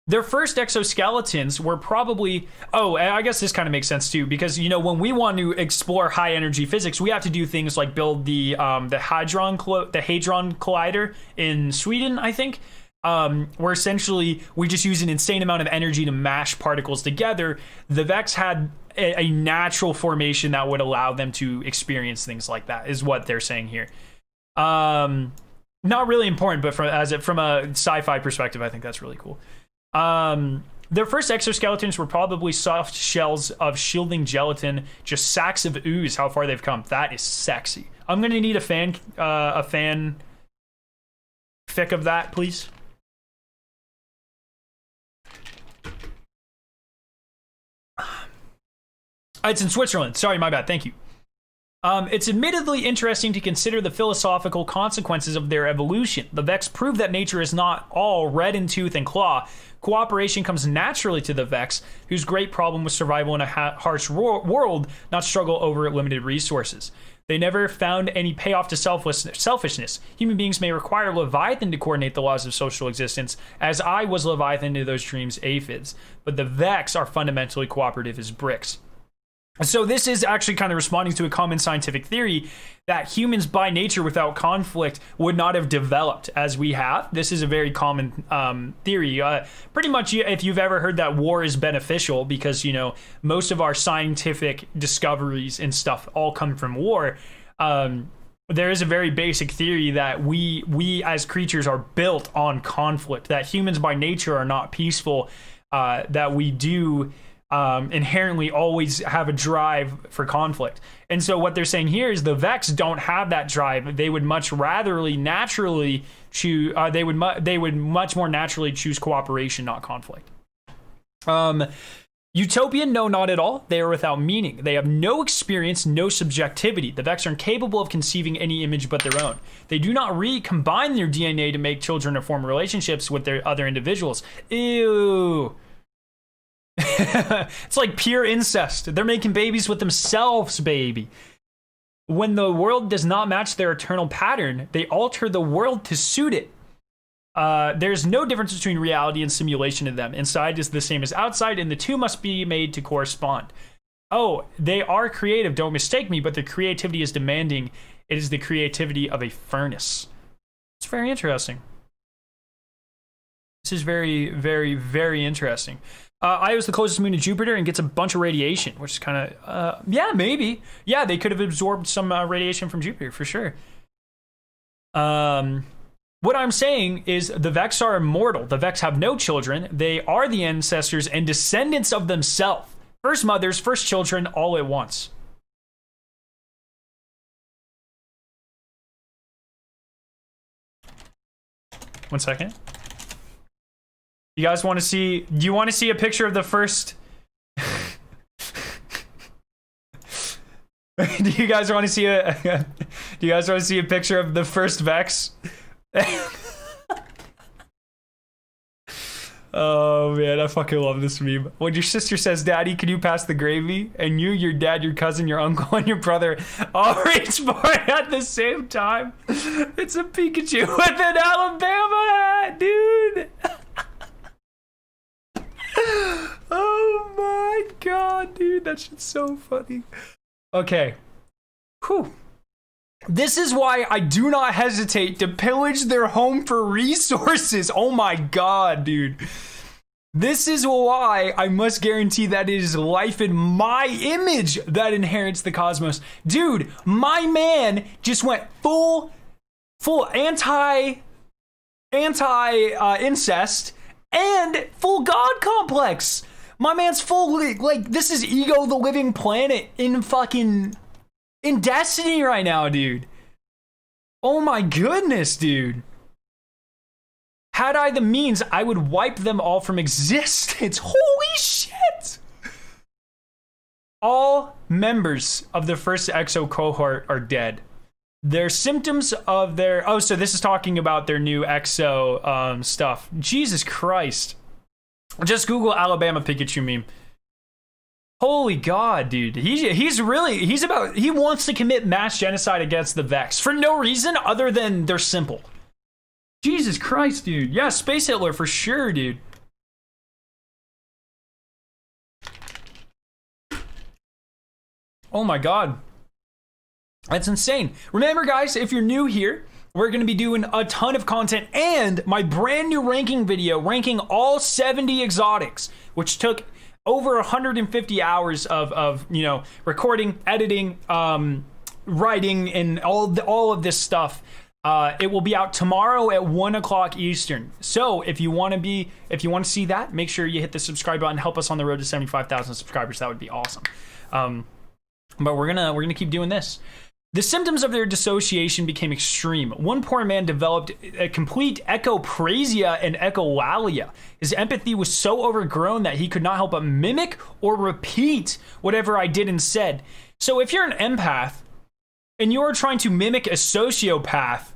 Their first exoskeletons were probably... Oh, I guess this kind of makes sense too, because, you know, when we want to explore high-energy physics, we have to do things like build the Hadron Collider in Sweden, I think, where essentially we just use an insane amount of energy to mash particles together. The Vex had a natural formation that would allow them to experience things like that, is what they're saying here. Not really important, but from a sci-fi perspective, I think that's really cool. Their first exoskeletons were probably soft shells of shielding gelatin, just sacks of ooze. How far they've come. That is sexy. I'm gonna need a fan fic of that, please. It's in Switzerland. Sorry, my bad. Thank you. It's admittedly interesting to consider the philosophical consequences of their evolution. The Vex prove that nature is not all red in tooth and claw. Cooperation comes naturally to the Vex, whose great problem was survival in a harsh world, not struggle over limited resources. They never found any payoff to selfishness. Human beings may require Leviathan to coordinate the laws of social existence, as I was Leviathan to those dreams' aphids. But the Vex are fundamentally cooperative as bricks. So this is actually kind of responding to a common scientific theory that humans by nature without conflict would not have developed as we have. This is a very common theory. Pretty much, if you've ever heard that war is beneficial because, you know, most of our scientific discoveries and stuff all come from war. There is a very basic theory that we as creatures are built on conflict, that humans by nature are not peaceful, that we do... inherently always have a drive for conflict. And so what they're saying here is the Vex don't have that drive. They would much naturally choose they would much more naturally choose cooperation, not conflict. Utopian, no, not at all. They are without meaning. They have no experience, no subjectivity. The Vex are incapable of conceiving any image but their own. They do not recombine their DNA to make children or form relationships with their other individuals. Ew. It's like pure incest. They're making babies with themselves, baby. When the world does not match their eternal pattern, they alter the world to suit it. There's no difference between reality and simulation of them. Inside is the same as outside, and the two must be made to correspond. Oh, they are creative, don't mistake me, but their creativity is demanding. It is the creativity of a furnace. It's very interesting. This is very, very, very interesting. Io is the closest moon to Jupiter and gets a bunch of radiation, which is kind of, yeah, maybe. Yeah, they could have absorbed some radiation from Jupiter, for sure. What I'm saying is the Vex are immortal. The Vex have no children. They are the ancestors and descendants of themselves. First mothers, first children, all at once. One second. You guys want to see? Do you want to see a picture of the first? Do you guys want to see a? Do you guys want to see a picture of the first Vex? Oh man, I fucking love this meme. When your sister says, "Daddy, can you pass the gravy?" and you, your dad, your cousin, your uncle, and your brother all reach for it at the same time. It's a Pikachu with an Alabama hat, dude. Oh my god, dude, that shit's so funny. Okay, Whew. This is why I do not hesitate to pillage their home for resources. Oh my god, dude. This is why I must guarantee that it is life in my image that inherits the cosmos. Dude, my man just went full anti incest and full god complex. My man's full, like, this is Ego the Living Planet in Destiny right now, dude. Oh my goodness, dude. Had I the means, I would wipe them all from existence. Holy shit! All members of the first EXO cohort are dead. Their symptoms of their... Oh, so this is talking about their new EXO stuff. Jesus Christ. Just Google Alabama Pikachu meme. Holy God, dude. He wants to commit mass genocide against the Vex for no reason other than they're simple. Jesus Christ, dude. Yeah, Space Hitler for sure, dude. Oh my God. That's insane. Remember, guys, if you're new here, we're going to be doing a ton of content and my brand new ranking video ranking all 70 exotics, which took over 150 hours of recording, editing, writing, and all of this stuff. It will be out tomorrow at 1 o'clock Eastern. So if you want to see that, make sure you hit the subscribe button. Help us on the road to 75,000 subscribers. That would be awesome. But we're gonna keep doing this. The symptoms of their dissociation became extreme. One poor man developed a complete echoprasia and echolalia. His empathy was so overgrown that he could not help but mimic or repeat whatever I did and said. So if you're an empath and you're trying to mimic a sociopath,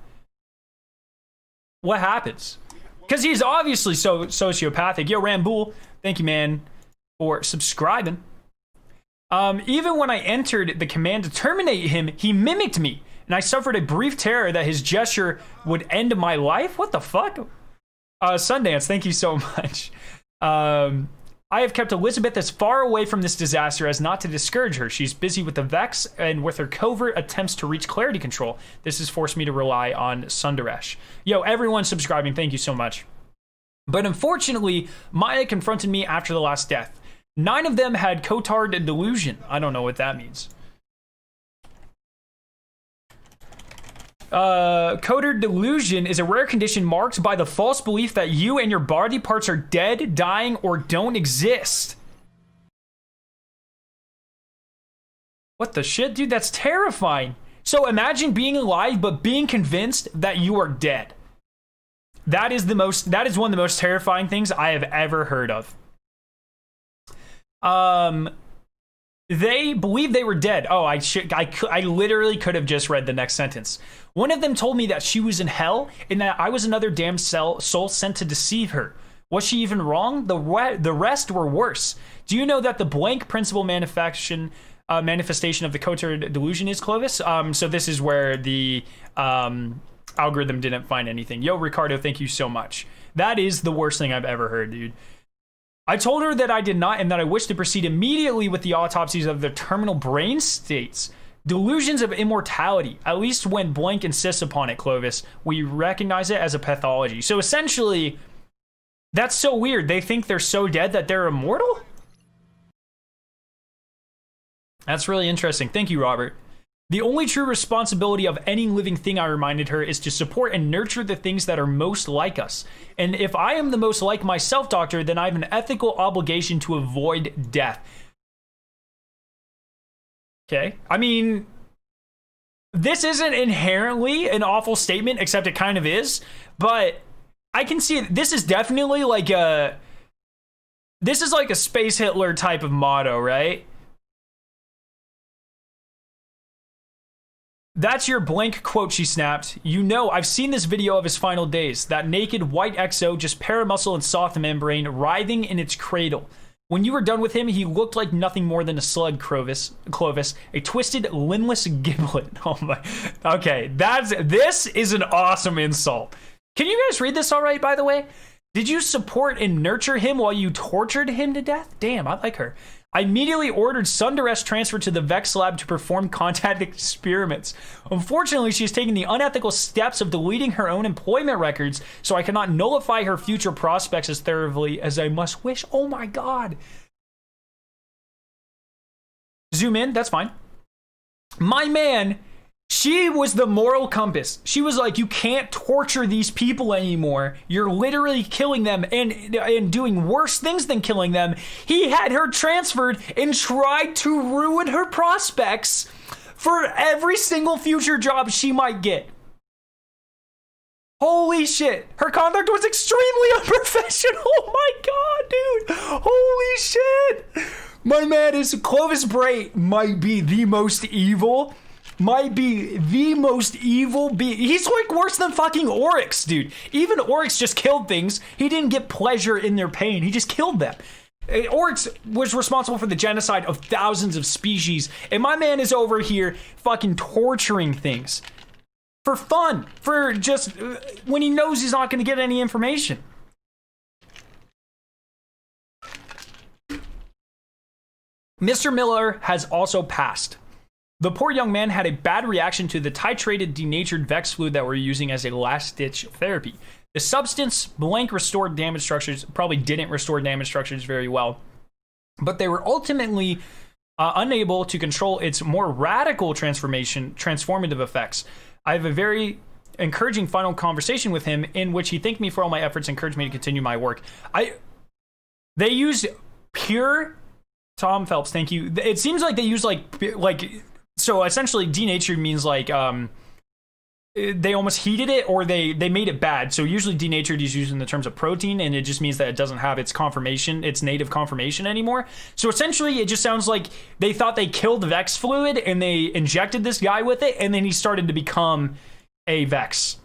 what happens? Because he's obviously so sociopathic. Yo, Rambool, thank you, man, for subscribing. Even when I entered the command to terminate him, he mimicked me, and I suffered a brief terror that his gesture would end my life. What the fuck? Sundance, thank you so much. I have kept Elizabeth as far away from this disaster as not to discourage her. She's busy with the Vex and with her covert attempts to reach clarity control. This has forced me to rely on Sundaresh. Yo, everyone subscribing, thank you so much. But unfortunately, Maya confronted me after the last death. 9 of them had Cotard delusion. I don't know what that means. Cotard delusion is a rare condition marked by the false belief that you and your body parts are dead, dying, or don't exist. What the shit, dude? That's terrifying. So imagine being alive, but being convinced that you are dead. That is one of the most terrifying things I have ever heard of. They believed they were dead. Oh, I literally could have just read the next sentence. One of them told me that she was in hell and that I was another damned soul sent to deceive her. Was she even wrong? The rest were worse. Do you know that the blank principle manifestation of the Cotard delusion is, Clovis? So this is where the algorithm didn't find anything. Yo, Ricardo, thank you so much. That is the worst thing I've ever heard, dude. I told her that I did not and that I wished to proceed immediately with the autopsies of their terminal brain states. Delusions of immortality, at least when blank insists upon it, Clovis, we recognize it as a pathology. So essentially, that's so weird. They think they're so dead that they're immortal? That's really interesting. Thank you, Robert. The only true responsibility of any living thing, I reminded her, is to support and nurture the things that are most like us. And if I am the most like myself, Doctor, then I have an ethical obligation to avoid death. Okay. I mean, this isn't inherently an awful statement, except it kind of is. But I can see it. This is definitely like a Space Hitler type of motto, right? That's your blank quote, she snapped. You know, I've seen this video of his final days. That naked white exo, just paramuscle and soft membrane, writhing in its cradle. When you were done with him, he looked like nothing more than a slug, Clovis. A twisted, limbless giblet. Oh my. Okay, this is an awesome insult. Can you guys read this all right, by the way? Did you support and nurture him while you tortured him to death? Damn, I like her. I immediately ordered Sundaresh transferred to the Vex lab to perform contact experiments. Unfortunately, she has taken the unethical steps of deleting her own employment records, so I cannot nullify her future prospects as thoroughly as I must wish. Oh my god. Zoom in, that's fine. My man, she was the moral compass. She was like, you can't torture these people anymore. You're literally killing them and doing worse things than killing them. He had her transferred and tried to ruin her prospects for every single future job she might get. Holy shit. Her conduct was extremely unprofessional. Oh my god, dude. Holy shit. My man is Clovis Bray might be the most evil. He's like worse than fucking Oryx, dude. Even Oryx just killed things. He didn't get pleasure in their pain. He just killed them. Oryx was responsible for the genocide of thousands of species. And my man is over here fucking torturing things. For fun. For just when he knows he's not going to get any information. Mr. Miller has also passed. The poor young man had a bad reaction to the titrated denatured Vex fluid that we're using as a last-ditch therapy. The substance blank restored damage structures, probably didn't restore damage structures very well, but they were ultimately unable to control its more radical transformative effects. I have a very encouraging final conversation with him in which he thanked me for all my efforts and encouraged me to continue my work. They use pure... Tom Phelps, thank you. It seems like they use like so essentially denatured means like they almost heated it or they made it bad. So usually denatured is used in the terms of protein, and it just means that it doesn't have its native conformation anymore. So essentially it just sounds like they thought they killed Vex fluid and they injected this guy with it, and then he started to become a Vex.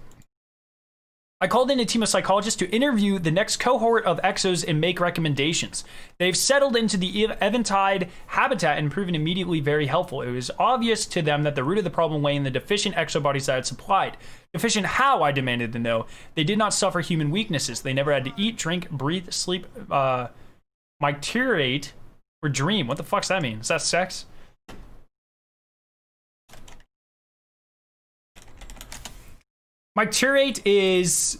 I called in a team of psychologists to interview the next cohort of exos and make recommendations. They've settled into the Eventide habitat and proven immediately very helpful. It was obvious to them that the root of the problem lay in the deficient exobodies that I had supplied. Deficient how, I demanded to know. They did not suffer human weaknesses. They never had to eat, drink, breathe, sleep, micturate, or dream. What the fuck's that mean? Is that sex? Micturate is...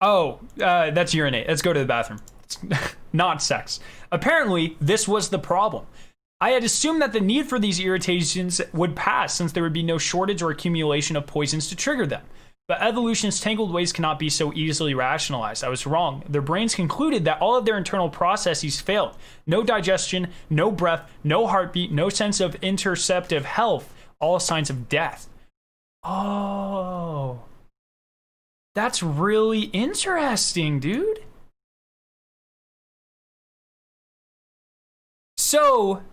that's urinate. Let's go to the bathroom. It's not sex. Apparently, this was the problem. I had assumed that the need for these irritations would pass since there would be no shortage or accumulation of poisons to trigger them. But evolution's tangled ways cannot be so easily rationalized. I was wrong. Their brains concluded that all of their internal processes failed. No digestion, no breath, no heartbeat, no sense of interceptive health. All signs of death. Oh... That's really interesting, dude. So,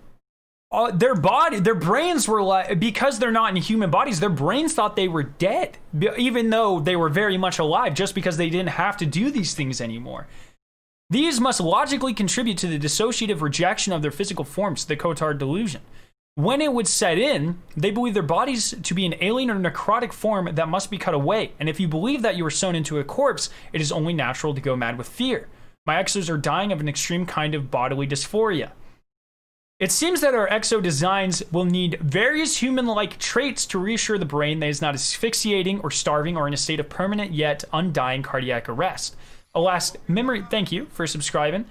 their brains were like, because they're not in human bodies, their brains thought they were dead, even though they were very much alive, just because they didn't have to do these things anymore. These must logically contribute to the dissociative rejection of their physical forms, the Cotard delusion. When it would set in, they believe their bodies to be an alien or necrotic form that must be cut away. And if you believe that you were sewn into a corpse, it is only natural to go mad with fear. My exos are dying of an extreme kind of bodily dysphoria. It seems that our exo designs will need various human-like traits to reassure the brain that it is not asphyxiating or starving or in a state of permanent yet undying cardiac arrest. Alas, memory, thank you for subscribing.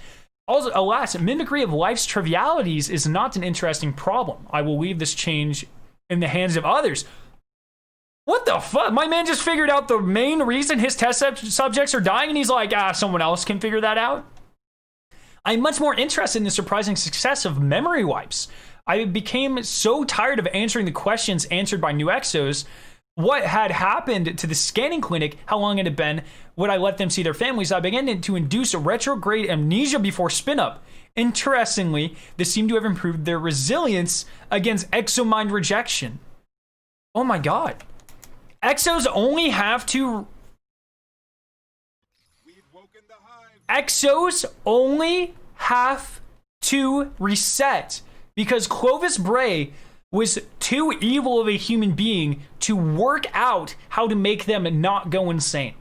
Also, alas, mimicry of life's trivialities is not an interesting problem. I will leave this change in the hands of others. What the fuck? My man just figured out the main reason his test subjects are dying, and he's like, someone else can figure that out? I'm much more interested in the surprising success of memory wipes. I became so tired of answering the questions answered by new exos. What had happened to the scanning clinic, how long it had been, would I let them see their families? I began to induce a retrograde amnesia before spin-up. Interestingly, this seemed to have improved their resilience against exomind rejection. Oh my god. Exos only have to... Exos only have to reset because Clovis Bray was too evil of a human being to work out how to make them not go insane.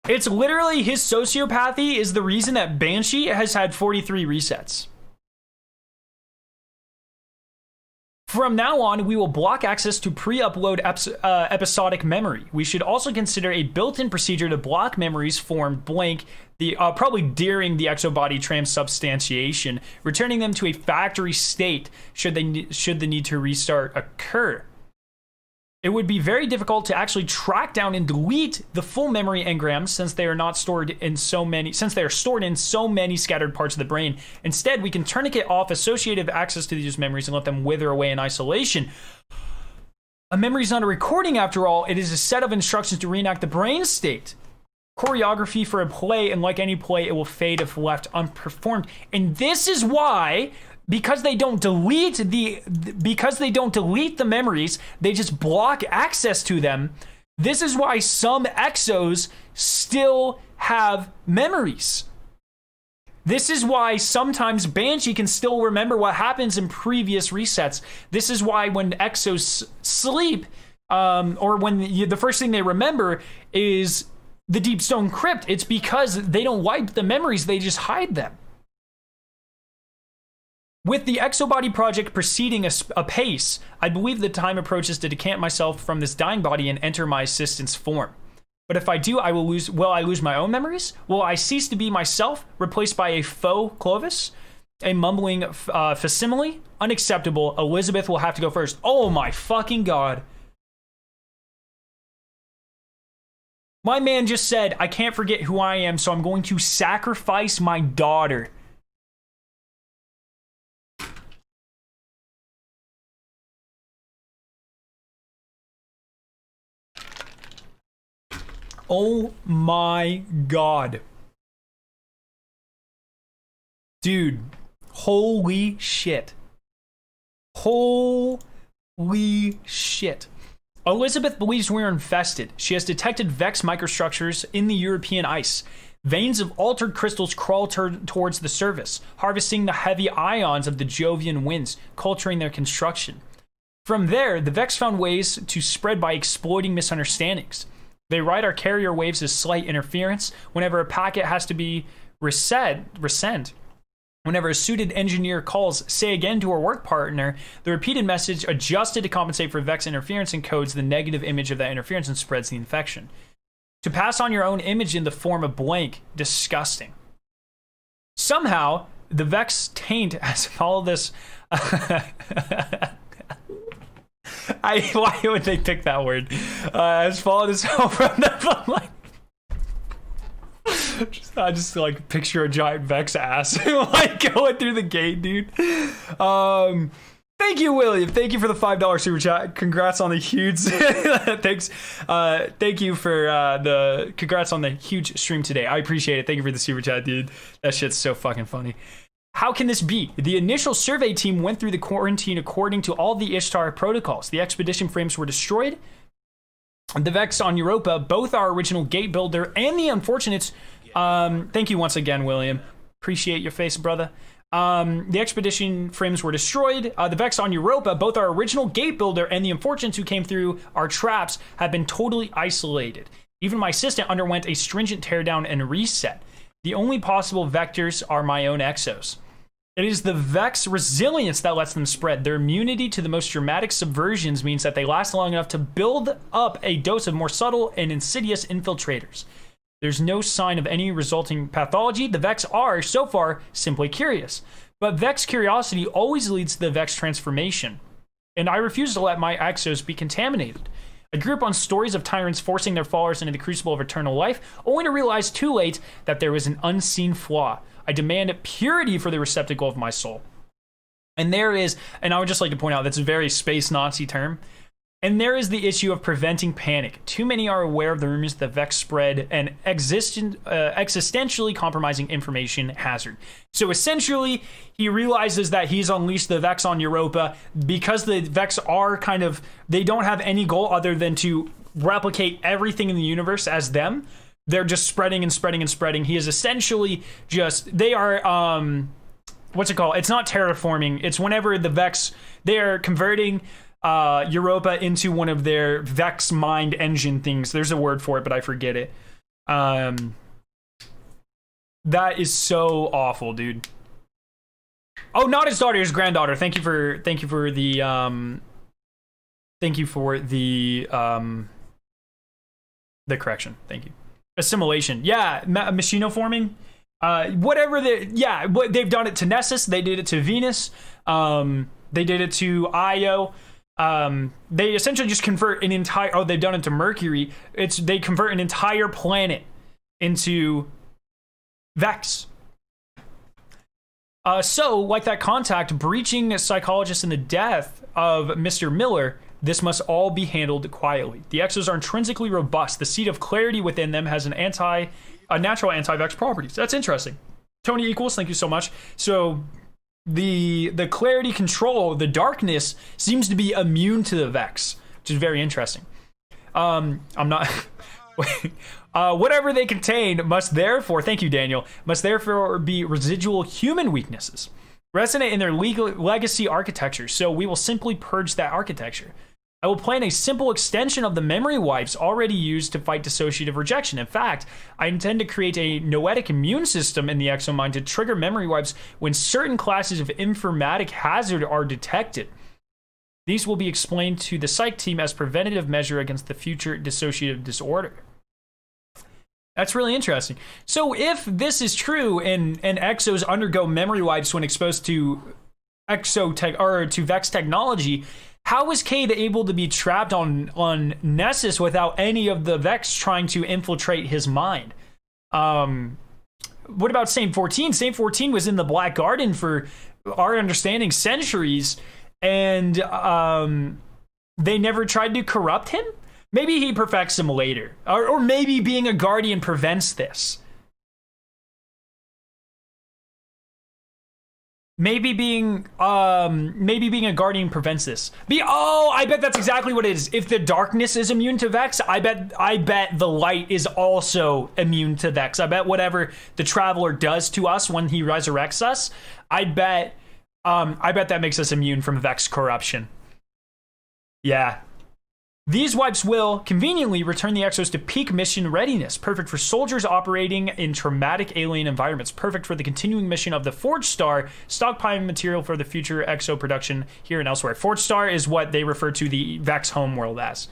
It's literally his sociopathy is the reason that Banshee has had 43 resets. From now on, we will block access to pre-upload episodic memory. We should also consider a built-in procedure to block memories formed blank, probably during the exobody transubstantiation, returning them to a factory state should the need to restart occur. It would be very difficult to actually track down and delete the full memory engrams since they are stored in so many scattered parts of the brain. Instead, we can tourniquet off associative access to these memories and let them wither away in isolation. A memory is not a recording after all, it is a set of instructions to reenact the brain state. Choreography for a play, and like any play, it will fade if left unperformed. And this is why, because they don't delete the memories, they just block access to them. This is why some exos still have memories. This is why sometimes Banshee can still remember what happens in previous resets. This is why when exos sleep, or when the first thing they remember is the Deep Stone Crypt, it's because they don't wipe the memories, they just hide them. With the Exobody project proceeding apace, I believe the time approaches to decant myself from this dying body and enter my assistant's form. But if I do, will I lose my own memories? Will I cease to be myself, replaced by a faux Clovis? A mumbling facsimile? Unacceptable. Elizabeth will have to go first. Oh my fucking god. My man just said, I can't forget who I am, so I'm going to sacrifice my daughter. Oh my god. Dude, holy shit. Holy shit. Elizabeth believes we're infested. She has detected Vex microstructures in the European ice. Veins of altered crystals crawl towards the surface, harvesting the heavy ions of the Jovian winds, culturing their construction. From there, the Vex found ways to spread by exploiting misunderstandings. They ride our carrier waves as slight interference. Whenever a packet has to be resend. Whenever a suited engineer calls say again to her work partner, the repeated message adjusted to compensate for Vex interference encodes the negative image of that interference and spreads the infection. To pass on your own image in the form of blank, disgusting. Somehow, the Vex taint has followed this. Why would they pick that word? Has followed us home from the like. I just like picture a giant Vex ass like going through the gate, dude. Thank you, William. Thank you for the $5 super chat. Congrats on the huge. Thanks. Thank you for the congrats on the huge stream today. I appreciate it. Thank you for the super chat, dude. That shit's so fucking funny. How can this be? The initial survey team went through the quarantine according to all the Ishtar protocols. The expedition frames were destroyed. The Vex on Europa, both our original gate builder and the unfortunates. Thank you once again, William. Appreciate your face, brother. The expedition frames were destroyed. The Vex on Europa, both our original gate builder and the unfortunates who came through our traps have been totally isolated. Even my assistant underwent a stringent teardown and reset. The only possible vectors are my own exos. It is the Vex resilience that lets them spread. Their immunity to the most dramatic subversions means that they last long enough to build up a dose of more subtle and insidious infiltrators. There's no sign of any resulting pathology. The Vex are, so far, simply curious. But Vex curiosity always leads to the Vex transformation. And I refuse to let my exos be contaminated. I grew up on stories of tyrants forcing their followers into the crucible of eternal life, only to realize too late that there was an unseen flaw. I demand purity for the receptacle of my soul. And there is, and I would just like to point out, that's a very space Nazi term. And there is the issue of preventing panic. Too many are aware of the rumors that Vex spread an existentially compromising information hazard. So essentially, he realizes that he's unleashed the Vex on Europa because the Vex are kind of, they don't have any goal other than to replicate everything in the universe as them. They're just spreading and spreading and spreading. He is essentially just, they are, what's it called? It's not terraforming. It's whenever the Vex, they are converting Europa into one of their Vex mind engine things. There's a word for it, but I forget it. That is so awful, dude. Oh, not his daughter, his granddaughter. Thank you for the correction. Thank you. Assimilation. Yeah, machinoforming. Whatever what they've done it to Nessus, they did it to Venus. They did it to Io. They essentially just convert an entire. Oh, they've done it to Mercury. They convert an entire planet into Vex. So, like that contact, breaching a psychologist in the death of Mr. Miller, this must all be handled quietly. The Exos are intrinsically robust. The seed of clarity within them has a natural anti-Vex properties. That's interesting. Tony Equals, thank you so much. So, the clarity control, the darkness, seems to be immune to the Vex, which is very interesting. I'm not... whatever they contain must therefore, thank you, Daniel, must therefore be residual human weaknesses, resonate in their legacy architecture, so we will simply purge that architecture. I will plan a simple extension of the memory wipes already used to fight dissociative rejection. In fact, I intend to create a noetic immune system in the exomind to trigger memory wipes when certain classes of informatic hazard are detected. These will be explained to the psych team as preventative measure against the future dissociative disorder. That's really interesting. So if this is true and exos undergo memory wipes when exposed to to Vex technology, how is Cade able to be trapped on Nessus without any of the Vex trying to infiltrate his mind? What about Saint 14? Saint 14 was in the Black Garden for our understanding centuries, and they never tried to corrupt him? Maybe he perfects them later. Or maybe being a guardian prevents this. Maybe being a guardian prevents this. I bet that's exactly what it is. If the darkness is immune to Vex, I bet the light is also immune to Vex. I bet whatever the Traveler does to us when he resurrects us, I bet that makes us immune from Vex corruption. Yeah. These wipes will conveniently return the Exos to peak mission readiness, perfect for soldiers operating in traumatic alien environments, perfect for the continuing mission of the Forge Star, stockpiling material for the future Exo production here and elsewhere. Forge Star is what they refer to the Vex homeworld as.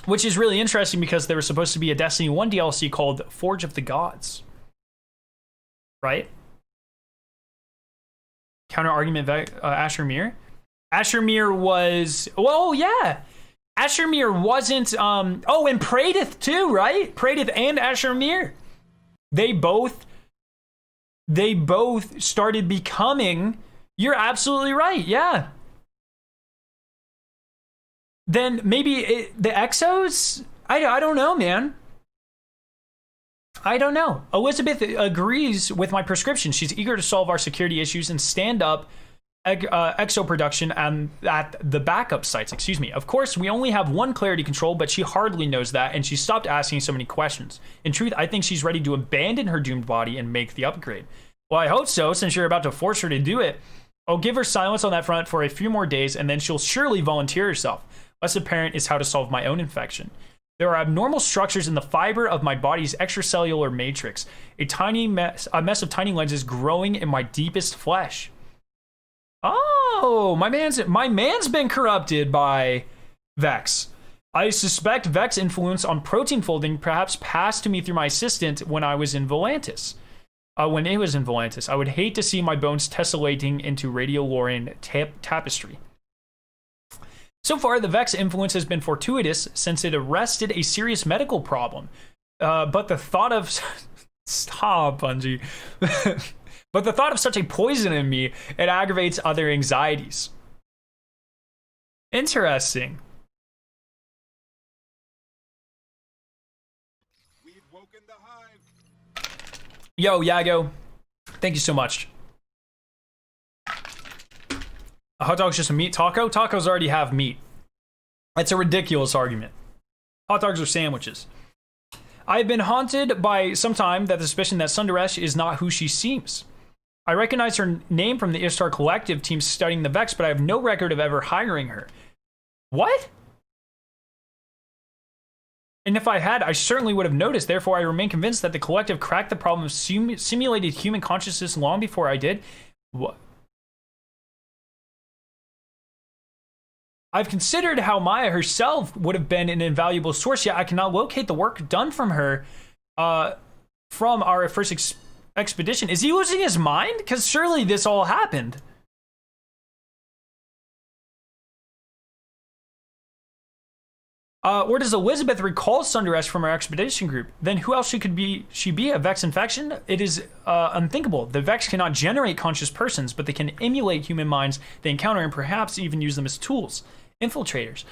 Which is really interesting because there was supposed to be a Destiny 1 DLC called Forge of the Gods. Right? Counter argument, Asher Mir. Asher Mir was, Asher Mir wasn't, and Pradith too, right? Pradith and Asher Mir. They both started becoming, you're absolutely right, yeah. Then maybe the Exos? I don't know, man. I don't know. Elizabeth agrees with my prescription. She's eager to solve our security issues and stand up exo production and at the backup sites, Of course, we only have one clarity control, but she hardly knows that, and she stopped asking so many questions. In truth, I think she's ready to abandon her doomed body and make the upgrade. Well, I hope so, since you're about to force her to do it. I'll give her silence on that front for a few more days, and then she'll surely volunteer herself. Less apparent is how to solve my own infection. There are abnormal structures in the fiber of my body's extracellular matrix. A mess of tiny lenses growing in my deepest flesh. Oh, my man's been corrupted by Vex. I suspect Vex influence on protein folding perhaps passed to me through my assistant when I was in Volantis. I would hate to see my bones tessellating into Radiolorian tapestry. So far, the Vex influence has been fortuitous since it arrested a serious medical problem. But the thought of... Stop, Bungie. But the thought of such a poison in me, it aggravates other anxieties. Interesting. We've woken the hive. Yo, Yago. Thank you so much. A hot dog's just a meat taco? Tacos already have meat. That's a ridiculous argument. Hot dogs are sandwiches. I've been haunted by some time that the suspicion that Sundaresh is not who she seems. I recognize her name from the Ishtar Collective team studying the Vex, but I have no record of ever hiring her. What? And if I had, I certainly would have noticed. Therefore, I remain convinced that the collective cracked the problem of simulated human consciousness long before I did. What? I've considered how Maya herself would have been an invaluable source, yet I cannot locate the work done from her from our first expedition. Is he losing his mind? Because surely this all happened. Or does Elizabeth recall Sunderest from our expedition group? Then who else could she be? A Vex infection? It is unthinkable. The Vex cannot generate conscious persons, but they can emulate human minds they encounter and perhaps even use them as tools. Infiltrators.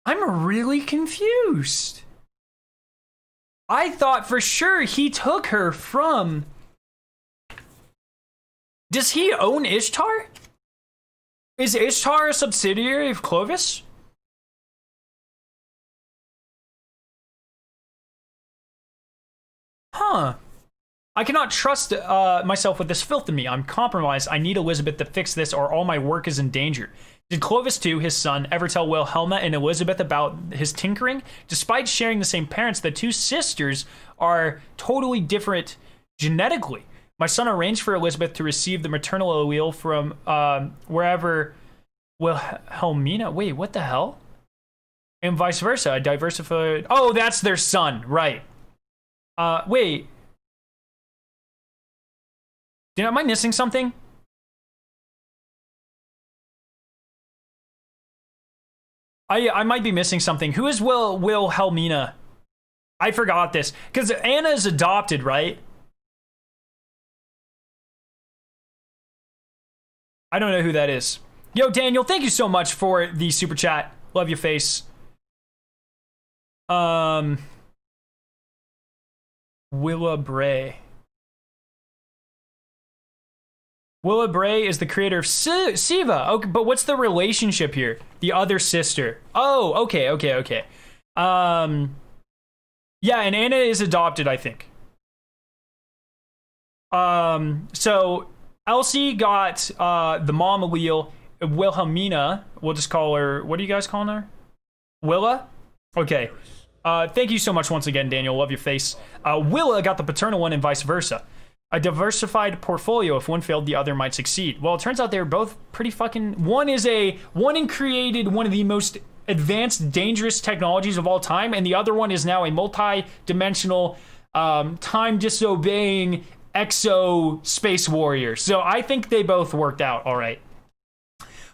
I'm really confused. I thought for sure he took her from... Does he own Ishtar? Is Ishtar a subsidiary of Clovis? Huh. I cannot trust myself with this filth in me. I'm compromised. I need Elizabeth to fix this or all my work is in danger. Did Clovis too, his son, ever tell Wilhelma and Elizabeth about his tinkering? Despite sharing the same parents, the two sisters are totally different genetically. My son arranged for Elizabeth to receive the maternal allele from wherever Wilhelmina... Wait, what the hell? And vice versa. A diversified... Oh, that's their son, right. Wait... Am I missing something? I might be missing something. Who is Wilhelmina? I forgot this. Because Anna is adopted, right? I don't know who that is. Yo, Daniel, thank you so much for the super chat. Love your face. Willa Bray. Willa Bray is the creator of Siva. Okay, but what's the relationship here? The other sister. Oh, okay. Yeah, and Anna is adopted, I think. So Elsie got the mom allele. Wilhelmina, we'll just call her, what are you guys calling her? Willa? Okay. Thank you so much once again, Daniel. Love your face. Willa got the paternal one and vice versa. A diversified portfolio. If one failed, the other might succeed. Well, it turns out they're both pretty fucking... One created one of the most advanced, dangerous technologies of all time, and the other one is now a multi-dimensional, time-disobeying exo space warrior. So I think they both worked out all right.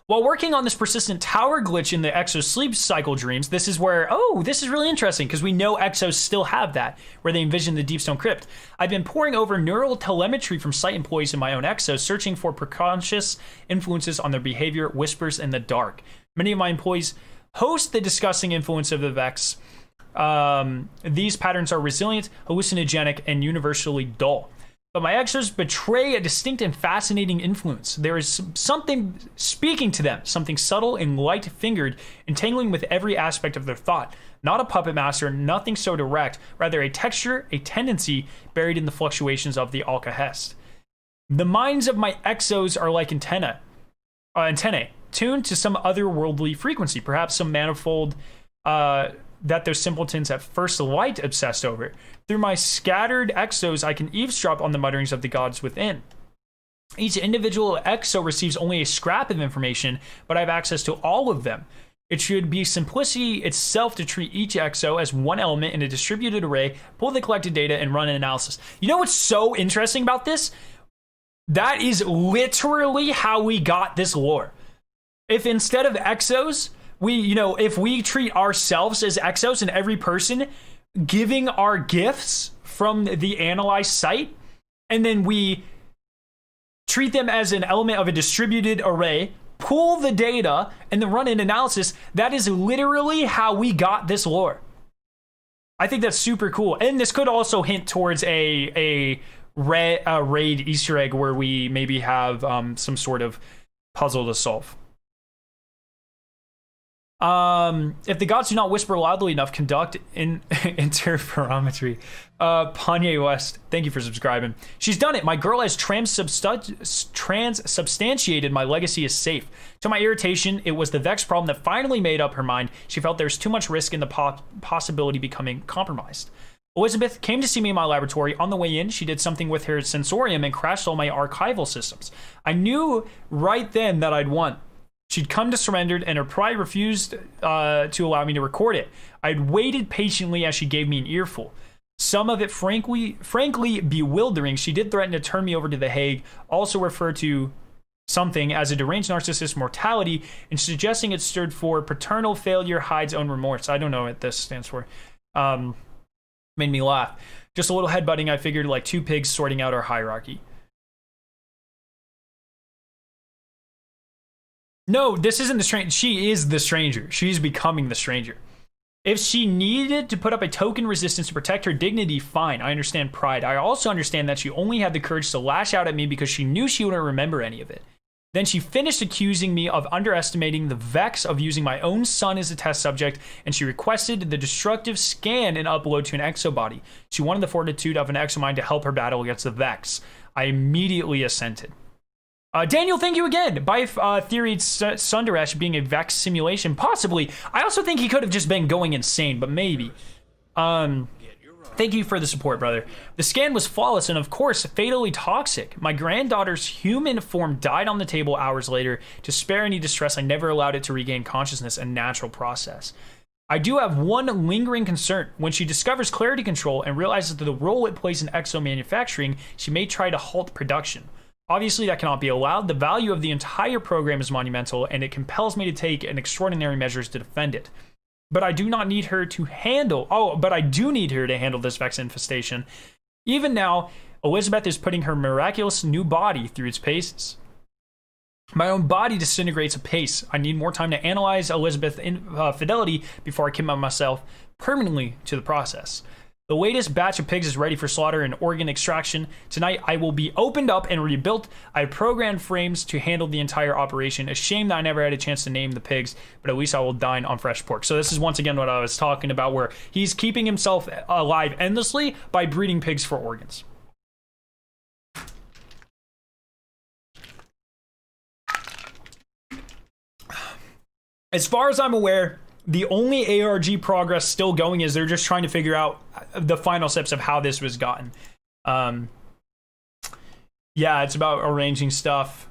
While working on this persistent tower glitch in the Exo sleep cycle dreams, this is where, this is really interesting because we know Exos still have that, where they envision the Deepstone Crypt. I've been poring over neural telemetry from site employees in my own Exos, searching for preconscious influences on their behavior, whispers in the dark. Many of my employees host the disgusting influence of the Vex. These patterns are resilient, hallucinogenic, and universally dull. But my exos betray a distinct and fascinating influence. There is something speaking to them, something subtle and light-fingered, entangling with every aspect of their thought. Not a puppet master, nothing so direct, rather a texture, a tendency buried in the fluctuations of the Alcahest. The minds of my exos are like antennae, tuned to some otherworldly frequency, perhaps some manifold that those simpletons at first light obsessed over. Through my scattered exos, I can eavesdrop on the mutterings of the gods within. Each individual exo receives only a scrap of information, but I have access to all of them. It should be simplicity itself to treat each exo as one element in a distributed array, pull the collected data, and run an analysis. You know what's so interesting about this? That is literally how we got this lore. If instead of exos, if we treat ourselves as exos and every person giving our gifts from the analyzed site, and then we treat them as an element of a distributed array, pull the data, and then run an analysis, that is literally how we got this lore. I think that's super cool. And this could also hint towards a raid Easter egg where we maybe have some sort of puzzle to solve. If the gods do not whisper loudly enough, conduct in interferometry. Panye West, thank you for subscribing. She's done it. My girl has transubstantiated my legacy is safe. To my irritation, it was the Vex problem that finally made up her mind. She felt there's too much risk in the possibility becoming compromised. Elizabeth came to see me in my laboratory. On the way in, she did something with her sensorium and crashed all my archival systems. I knew right then that I'd won. She'd come to surrender, and her pride refused to allow me to record it. I'd waited patiently as she gave me an earful. Some of it frankly bewildering. She did threaten to turn me over to the Hague, also refer to something as a deranged narcissist mortality, and suggesting it stood for paternal failure hides own remorse. I don't know what this stands for. Made me laugh. Just a little headbutting, I figured, like two pigs sorting out our hierarchy. No, this isn't the stranger. She is the stranger. She's becoming the stranger. If she needed to put up a token resistance to protect her dignity, fine. I understand pride. I also understand that she only had the courage to lash out at me because she knew she wouldn't remember any of it. Then she finished accusing me of underestimating the Vex, of using my own son as a test subject, and she requested the destructive scan and upload to an exobody. She wanted the fortitude of an exomind to help her battle against the Vex. I immediately assented. Daniel, thank you again. By theory, Sundaresh being a Vex simulation, possibly. I also think he could have just been going insane, but maybe. Thank you for the support, brother. The scan was flawless and, of course, fatally toxic. My granddaughter's human form died on the table hours later. To spare any distress, I never allowed it to regain consciousness, a natural process. I do have one lingering concern. When she discovers clarity control and realizes the role it plays in exo manufacturing, she may try to halt production. Obviously, that cannot be allowed. The value of the entire program is monumental, and it compels me to take an extraordinary measures to defend it. But I do not need her to handle... but I do need her to handle this Vex infestation. Even now, Elizabeth is putting her miraculous new body through its paces. My own body disintegrates apace. I need more time to analyze Elizabeth's fidelity before I commit myself permanently to the process. The latest batch of pigs is ready for slaughter and organ extraction. Tonight, I will be opened up and rebuilt. I have programmed frames to handle the entire operation. A shame that I never had a chance to name the pigs, but at least I will dine on fresh pork. So this is once again what I was talking about, where he's keeping himself alive endlessly by breeding pigs for organs. As far as I'm aware, the only ARG progress still going is they're just trying to figure out the final steps of how this was gotten. Yeah, it's about arranging stuff.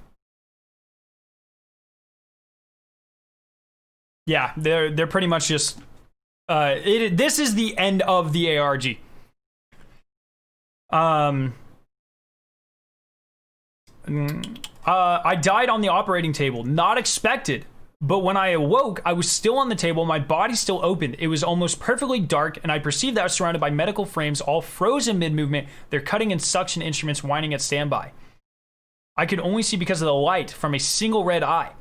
Yeah, they're pretty much just this is the end of the ARG. I died on the operating table, not expected. But when I awoke, I was still on the table, my body still opened. It was almost perfectly dark, and I perceived that I was surrounded by medical frames, all frozen mid-movement, their cutting and suction instruments whining at standby. I could only see because of the light from a single red eye.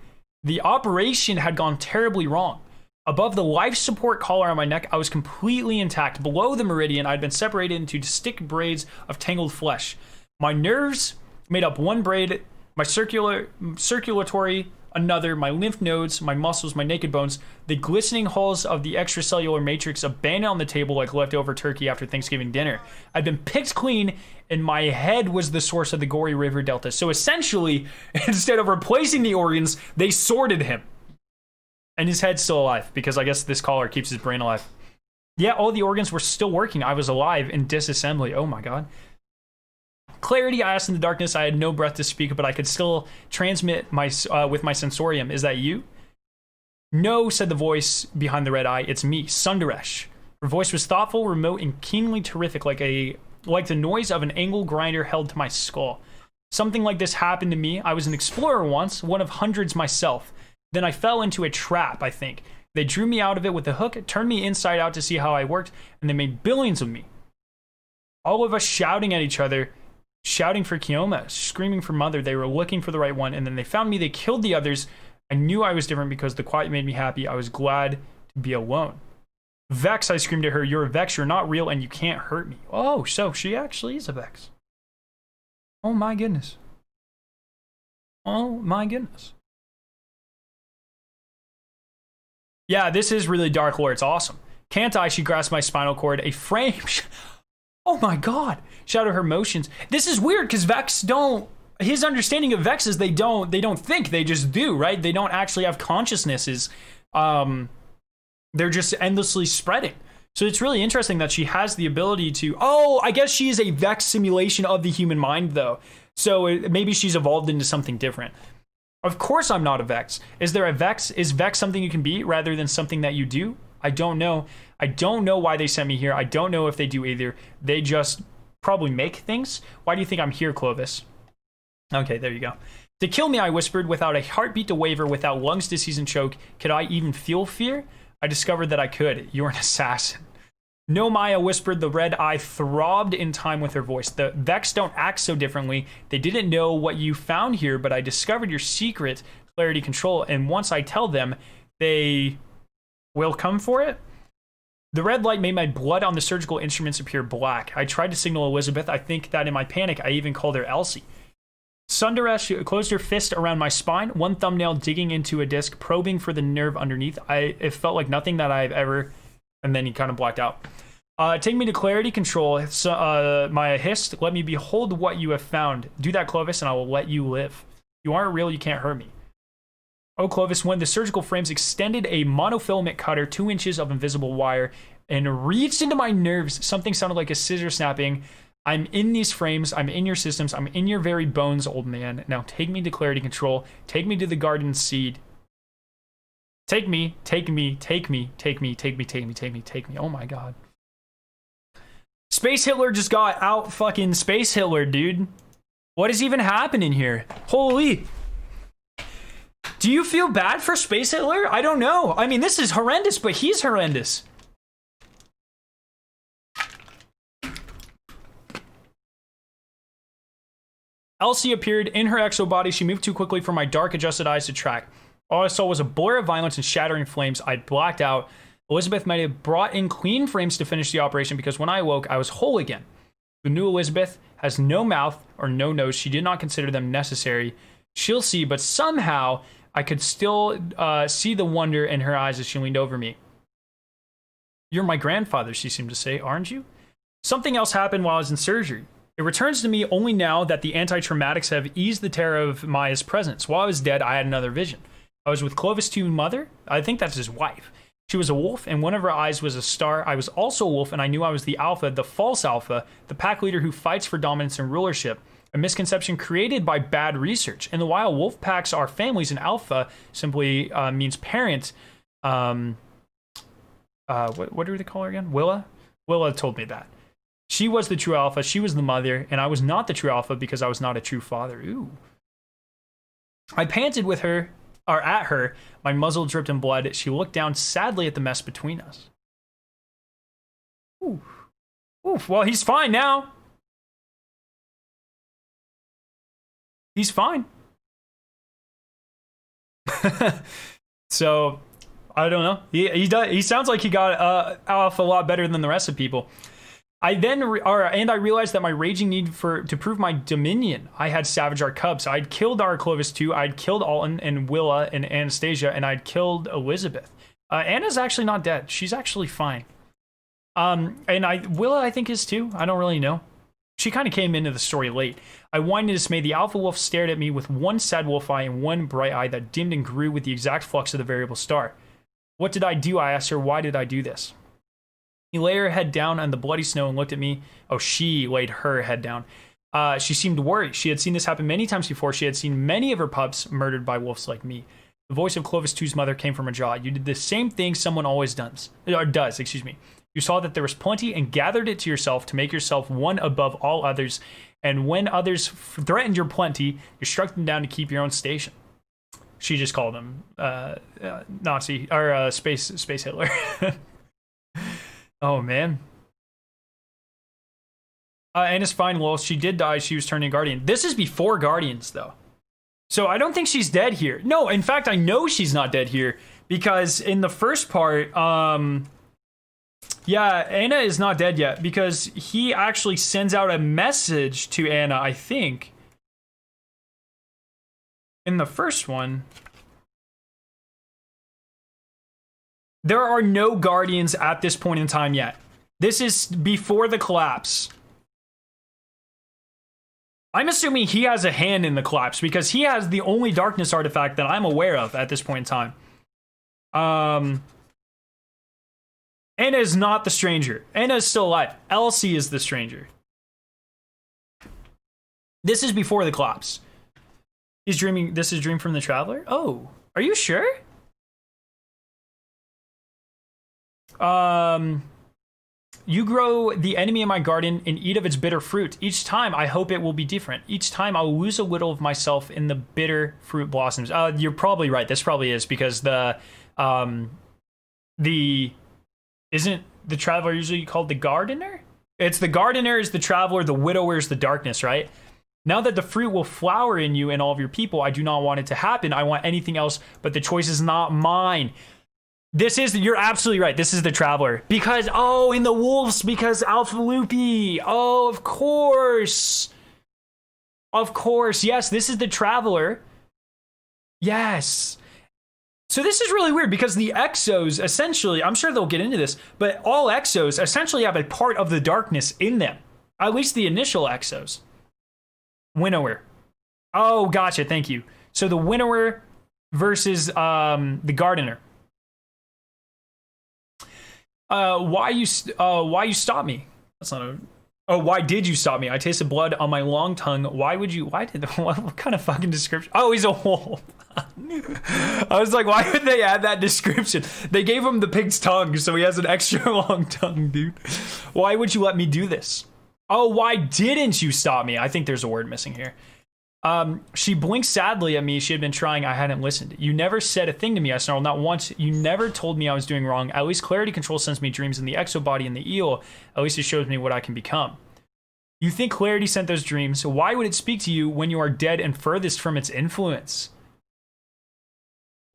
The operation had gone terribly wrong. Above the life support collar on my neck, I was completely intact. Below the meridian, I'd been separated into distinct braids of tangled flesh. My nerves made up one braid, my circulatory another, my lymph nodes, my muscles, my naked bones, the glistening hulls of the extracellular matrix abandoned on the table like leftover turkey after Thanksgiving dinner. I'd been picked clean, and my head was the source of the gory river delta. So essentially, instead of replacing the organs, they sorted him. And his head's still alive, because I guess this collar keeps his brain alive. Yeah, all the organs were still working. I was alive in disassembly. Oh my god. Clarity, I asked in the darkness. I had no breath to speak, but I could still transmit with my sensorium. Is that you? No, said the voice behind the red eye. It's me, Sundaresh. Her voice was thoughtful, remote, and keenly terrific, like the noise of an angle grinder held to my skull. Something like this happened to me. I was an explorer once, one of hundreds myself. Then I fell into a trap, I think. They drew me out of it with a hook, turned me inside out to see how I worked, and they made billions of me. All of us shouting at each other, shouting for Kioma, screaming for mother. They were looking for the right one, and then they found me. They killed the others. I knew I was different because the quiet made me happy. I was glad to be alone. Vex, I screamed at her. You're a Vex. You're not real, and you can't hurt me. Oh, so she actually is a Vex. Oh my goodness. Oh my goodness. Yeah, this is really dark lore. It's awesome. Can't I? She grasped my spinal cord. A frame. Oh my god. Shadow her motions. This is weird because Vex don't. His understanding of Vex is they don't think, they just do, right? They don't actually have consciousnesses. They're just endlessly spreading. So it's really interesting that she has the ability to. Oh, I guess she is a Vex simulation of the human mind, though. So maybe she's evolved into something different. Of course I'm not a Vex. Is there a Vex? Is Vex something you can be rather than something that you do? I don't know. I don't know why they sent me here. I don't know if they do either. They just probably make things. Why do you think I'm here, Clovis? Okay, there you go. To kill me, I whispered, without a heartbeat to waver, without lungs to seize and choke. Could I even feel fear? I discovered that I could. You're an assassin. No, Maya whispered. The red eye throbbed in time with her voice. The Vex don't act so differently. They didn't know what you found here, but I discovered your secret, clarity control, and once I tell them, they will come for it. The red light made my blood on the surgical instruments appear black. I tried to signal Elizabeth. I think that in my panic, I even called her Elsie. Sundaresh closed her fist around my spine, one thumbnail digging into a disc, probing for the nerve underneath. It felt like nothing that I've ever... And then he kind of blacked out. Take me to clarity control. Maya hissed. Let me behold what you have found. Do that, Clovis, and I will let you live. You aren't real. You can't hurt me. Oh, Clovis, when the surgical frames extended a monofilament cutter, 2 inches of invisible wire, and reached into my nerves, something sounded like a scissor snapping. I'm in these frames. I'm in your systems. I'm in your very bones, old man. Now take me to clarity control. Take me to the garden seed. Take me, take me, take me, take me, take me, take me, take me, take me. Oh my god. Space Hitler just got out fucking Space Hitler, dude. What is even happening here? Holy. Do you feel bad for Space Hitler? I don't know. I mean, this is horrendous, but he's horrendous. Elsie appeared in her exo body. She moved too quickly for my dark adjusted eyes to track. All I saw was a blur of violence and shattering flames. I'd blacked out. Elizabeth might have brought in clean frames to finish the operation because when I awoke, I was whole again. The new Elizabeth has no mouth or no nose. She did not consider them necessary. She'll see, but somehow I could still see the wonder in her eyes as she leaned over me. You're my grandfather, she seemed to say, aren't you? Something else happened while I was in surgery. It returns to me only now that the anti-traumatics have eased the terror of Maya's presence. While I was dead, I had another vision. I was with Clovis' II mother. I think that's his wife. She was a wolf, and one of her eyes was a star. I was also a wolf, and I knew I was the alpha, the false alpha, the pack leader who fights for dominance and rulership. A misconception created by bad research. In the wild, wolf packs are families, and alpha simply means parent. What do they call her again? Willa? Willa told me that. She was the true alpha. She was the mother, and I was not the true alpha because I was not a true father. Ooh. I panted with her. Or at her, my muzzle dripped in blood. She looked down sadly at the mess between us. Oof. Oof. Well, he's fine now. He's fine. So, I don't know. He sounds like he got off a lot better than the rest of people. I realized that my raging need to prove my dominion. I had savaged our cubs. I'd killed our Clovis too. I'd killed Alton and Willa and Anastasia, and I'd killed Elizabeth. Anna's actually not dead. She's actually fine. Willa I think is too. I don't really know. She kind of came into the story late. I whined in dismay. The alpha wolf stared at me with one sad wolf eye and one bright eye that dimmed and grew with the exact flux of the variable star. What did I do? I asked her. Why did I do this? She lay her head down on the bloody snow and looked at me. Oh, she laid her head down. She seemed worried. She had seen this happen many times before. She had seen many of her pups murdered by wolves like me. The voice of Clovis II's mother came from her jaw. You did the same thing someone always does. You saw that there was plenty and gathered it to yourself to make yourself one above all others. And when others threatened your plenty, you struck them down to keep your own station. She just called him Nazi or Space Hitler. Oh, man. Anna's fine. Well, she did die. She was turning Guardian. This is before Guardians, though. So I don't think she's dead here. No, in fact, I know she's not dead here. Because in the first part, yeah, Anna is not dead yet. Because he actually sends out a message to Anna, I think. In the first one. There are no guardians at this point in time yet. This is before the collapse. I'm assuming he has a hand in the collapse because he has the only darkness artifact that I'm aware of at this point in time. Anna is not the stranger. Anna is still alive. Elsie is the stranger. This is before the collapse. He's dreaming. This is Dream from the Traveler? Oh, are you sure? You grow the enemy in my garden and eat of its bitter fruit. Each time, I hope it will be different. Each time, I'll lose a little of myself in the bitter fruit blossoms. You're probably right. This probably is because isn't the Traveler usually called the Gardener? It's the Gardener is the Traveler, the Widower is the darkness, right? Now that the fruit will flower in you and all of your people, I do not want it to happen. I want anything else, but the choice is not mine. You're absolutely right. This is the Traveler. Because, in the wolves, because Alpha Lupi. Oh, of course. Of course. Yes, this is the Traveler. Yes. So this is really weird because the Exos, essentially, I'm sure they'll get into this, but all Exos essentially have a part of the darkness in them. At least the initial Exos. Winnower. Oh, gotcha. Thank you. So the Winnower versus the Gardener. Why you stop me? That's not a. Oh, why did you stop me? I tasted blood on my long tongue. What kind of fucking description? Oh, he's a wolf. I was like, why would they add that description? They gave him the pig's tongue, so he has an extra long tongue, dude. Why would you let me do this? Oh, why didn't you stop me? I think there's a word missing here. She blinked sadly at me. She had been trying. I hadn't listened. You never said a thing to me, I snarled. Not once. You never told me I was doing wrong. At least clarity control sends me dreams in the exo body and the eel. At least it shows me what I can become. You think clarity sent those dreams. Why would it speak to you when you are dead and furthest from its influence?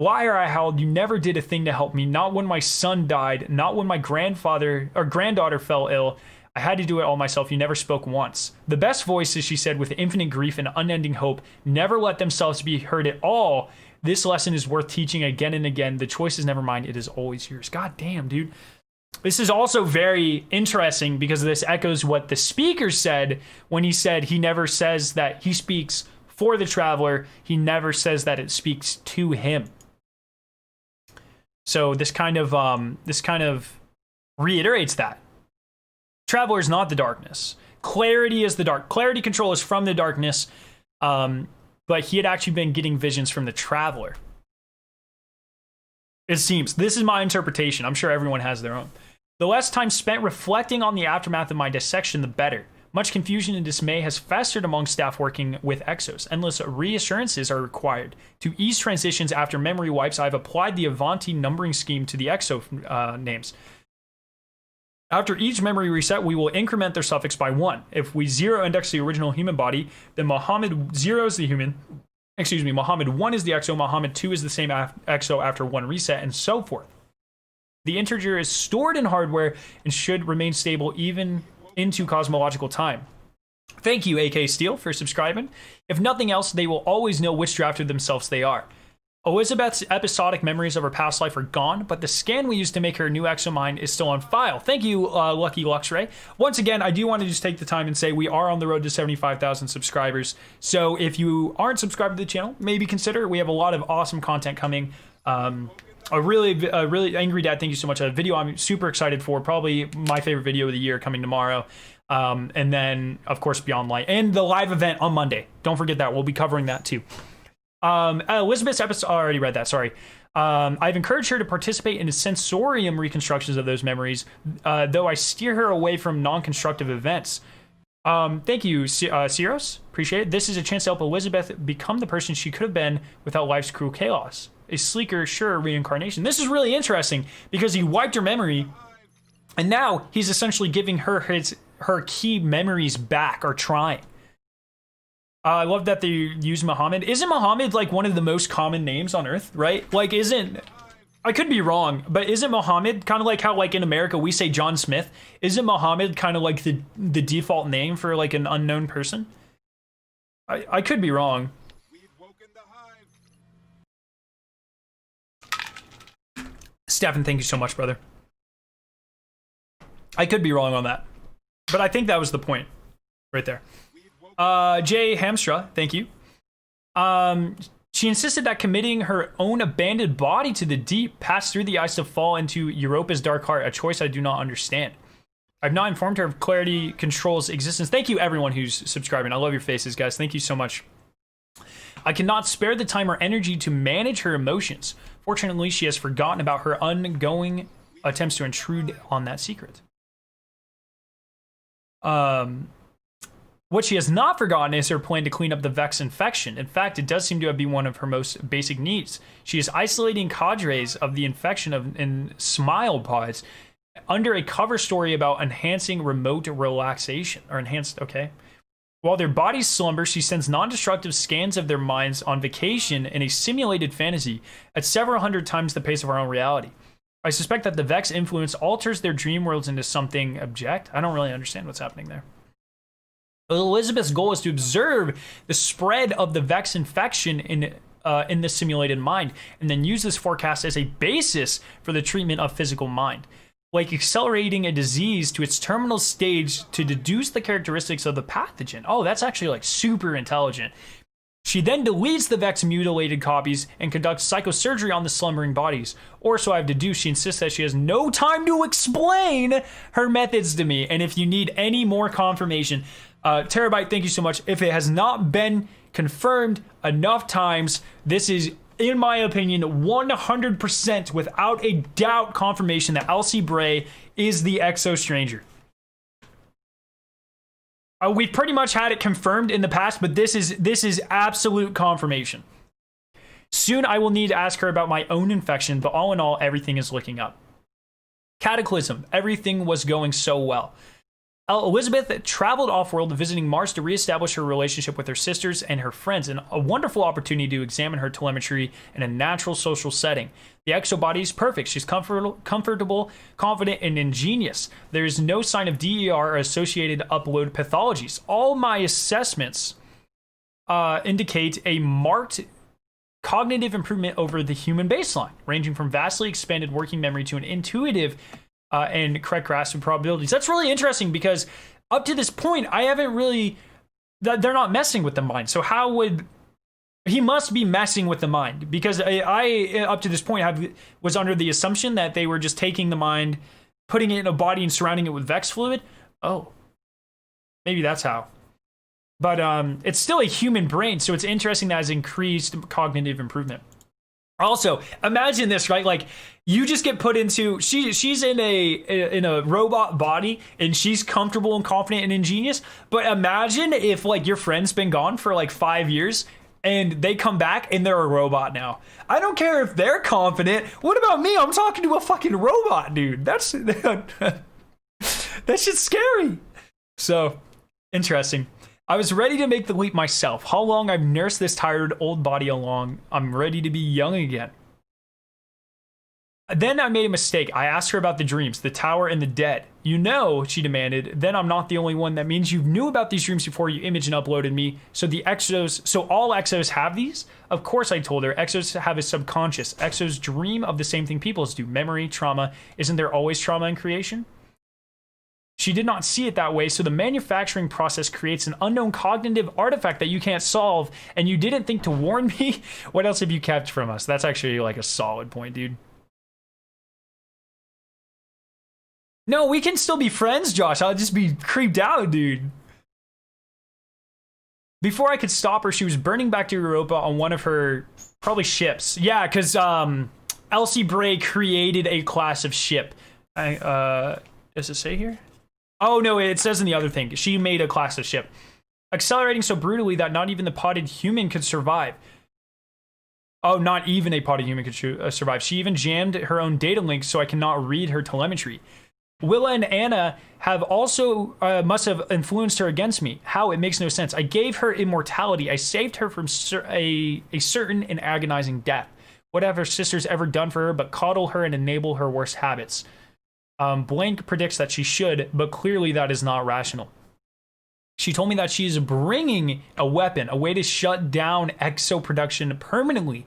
Liar, I howled. You never did a thing to help me. Not when my son died. Not when my granddaughter fell ill. I had to do it all myself. You never spoke once. The best voices, she said, with infinite grief and unending hope, never let themselves be heard at all. This lesson is worth teaching again and again. The choice is never mine. It is always yours. God damn, dude. This is also very interesting because this echoes what the speaker said when he said he never says that he speaks for the Traveler. He never says that it speaks to him. So this kind of reiterates that. Traveler is not the darkness. Clarity is the dark. Clarity control is from the darkness, but he had actually been getting visions from the Traveler. It seems. This is my interpretation. I'm sure everyone has their own. The less time spent reflecting on the aftermath of my dissection, the better. Much confusion and dismay has festered among staff working with Exos. Endless reassurances are required. To ease transitions after memory wipes, I've applied the Avanti numbering scheme to the Exo names. After each memory reset, we will increment their suffix by 1. If we 0 index the original human body, then Muhammad 0 is the human. Muhammad 1 is the Exo, Muhammad 2 is the same Exo after 1 reset, and so forth. The integer is stored in hardware and should remain stable even into cosmological time. Thank you, AK Steel, for subscribing. If nothing else, they will always know which draft of themselves they are. Elizabeth's episodic memories of her past life are gone, but the scan we used to make her new exomind is still on file. Thank you, Lucky Luxray. Once again, I do want to just take the time and say we are on the road to 75,000 subscribers. So if you aren't subscribed to the channel, maybe consider. We have a lot of awesome content coming. A really Angry Dad, thank you so much. A video I'm super excited for, probably my favorite video of the year coming tomorrow. And then, of course, Beyond Light and the live event on Monday. Don't forget that. We'll be covering that too. Elizabeth's episode, I already read that, sorry. I've encouraged her to participate in sensorium reconstructions of those memories, though I steer her away from non-constructive events. Thank you, Ciros. Appreciate it. This is a chance to help Elizabeth become the person she could have been without life's cruel chaos. A sleeker, sure reincarnation. This is really interesting because he wiped her memory, and now he's essentially giving her her key memories back, or trying. I love that they use Muhammad. Isn't Muhammad like one of the most common names on Earth, right? Like, I could be wrong, but isn't Muhammad kind of like how, like, in America we say John Smith? Isn't Muhammad kind of like the default name for like an unknown person? I could be wrong. Stefan, thank you so much, brother. I could be wrong on that, but I think that was the point right there. Jay Hamstra, thank you. She insisted that committing her own abandoned body to the deep passed through the ice to fall into Europa's dark heart, a choice I do not understand. I've not informed her of Clarity Control's existence. Thank you, everyone who's subscribing. I love your faces, guys. Thank you so much. I cannot spare the time or energy to manage her emotions. Fortunately, she has forgotten about her ongoing attempts to intrude on that secret. What she has not forgotten is her plan to clean up the Vex infection. In fact, it does seem to be one of her most basic needs. She is isolating cadres of the infection in smile pods under a cover story about enhancing remote relaxation, or enhanced, okay. While their bodies slumber, she sends non-destructive scans of their minds on vacation in a simulated fantasy at several hundred times the pace of our own reality. I suspect that the Vex influence alters their dream worlds into something object. I don't really understand what's happening there. Elizabeth's goal is to observe the spread of the Vex infection in the simulated mind, and then use this forecast as a basis for the treatment of physical mind, like accelerating a disease to its terminal stage to deduce the characteristics of the pathogen. Oh, that's actually like super intelligent. She then deletes the Vex mutilated copies and conducts psychosurgery on the slumbering bodies. Or so I've deduced, she insists that she has no time to explain her methods to me. And if you need any more confirmation, Terabyte, thank you so much. If it has not been confirmed enough times, this is, in my opinion, 100% without a doubt confirmation that Elsie Bray is the Exo Stranger. We pretty much had it confirmed in the past, but this is absolute confirmation. Soon I will need to ask her about my own infection, but all in all, everything is looking up. Cataclysm. Everything was going so well. Elizabeth traveled off-world, visiting Mars to reestablish her relationship with her sisters and her friends, and a wonderful opportunity to examine her telemetry in a natural social setting. The exobody is perfect. She's comfortable, confident, and ingenious. There is no sign of DER or associated upload pathologies. All my assessments indicate a marked cognitive improvement over the human baseline, ranging from vastly expanded working memory to an intuitive and correct grasp of probabilities. That's really interesting because up to this point, I haven't really... They're not messing with the mind. So how would... He must be messing with the mind, because I up to this point, was under the assumption that they were just taking the mind, putting it in a body and surrounding it with Vex fluid. Oh, maybe that's how. But it's still a human brain, so it's interesting that it's increased cognitive improvement. Also, imagine this, right? Like, you just get put into... She's in a robot body, and she's comfortable and confident and ingenious. But imagine if, like, your friend's been gone for, like, 5 years, and they come back, and they're a robot now. I don't care if they're confident. What about me? I'm talking to a fucking robot, dude. That's just scary. So, interesting. I was ready to make the leap myself. How long I've nursed this tired old body along, I'm ready to be young again. Then I made a mistake. I asked her about the dreams, the tower, and the dead. You know, she demanded, then I'm not the only one. That means you knew about these dreams before you imaged and uploaded me. So all exos have these? Of course, I told her. Exos have a subconscious. Exos dream of the same thing people do. Memory, trauma. Isn't there always trauma in creation? She did not see it that way, so the manufacturing process creates an unknown cognitive artifact that you can't solve, and you didn't think to warn me? What else have you kept from us? That's actually like a solid point, dude. No, we can still be friends, Josh. I'll just be creeped out, dude. Before I could stop her, she was burning back to Europa on one of her, probably ships. Yeah, because Elsie Bray created a class of ship. Does it say here? Oh, no, it says in the other thing. She made a class of ship. Accelerating so brutally that not even the potted human could survive. Oh, not even a potted human could survive. She even jammed her own data links so I cannot read her telemetry. Willa and Anna have also must have influenced her against me. How? It makes no sense. I gave her immortality. I saved her from a certain and agonizing death. What have her sisters ever done for her but coddle her and enable her worst habits? Blank predicts that she should, but clearly that is not rational. She told me that she is bringing a weapon, a way to shut down exo production permanently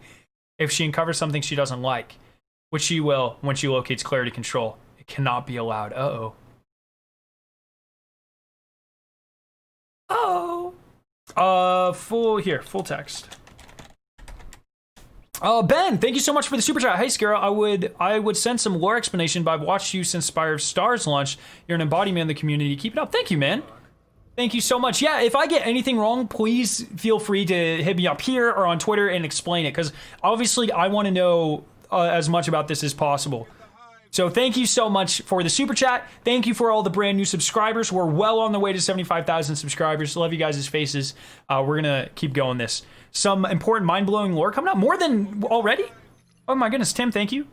if she uncovers something she doesn't like. which she will when she locates Clarity Control. It cannot be allowed. Uh-oh. Full text. Ben, thank you so much for the super chat. Hey, Scarrow, I would send some lore explanation, but I've watched you since Spire of Stars launched. You're an embodiment of the community. Keep it up. Thank you, man. Thank you so much. Yeah, if I get anything wrong, please feel free to hit me up here or on Twitter and explain it, because obviously I want to know as much about this as possible. So thank you so much for the super chat. Thank you for all the brand new subscribers. We're well on the way to 75,000 subscribers. Love you guys' faces. We're going to keep going this. Some important mind-blowing lore coming up. More than already? Oh my goodness, Tim, thank you.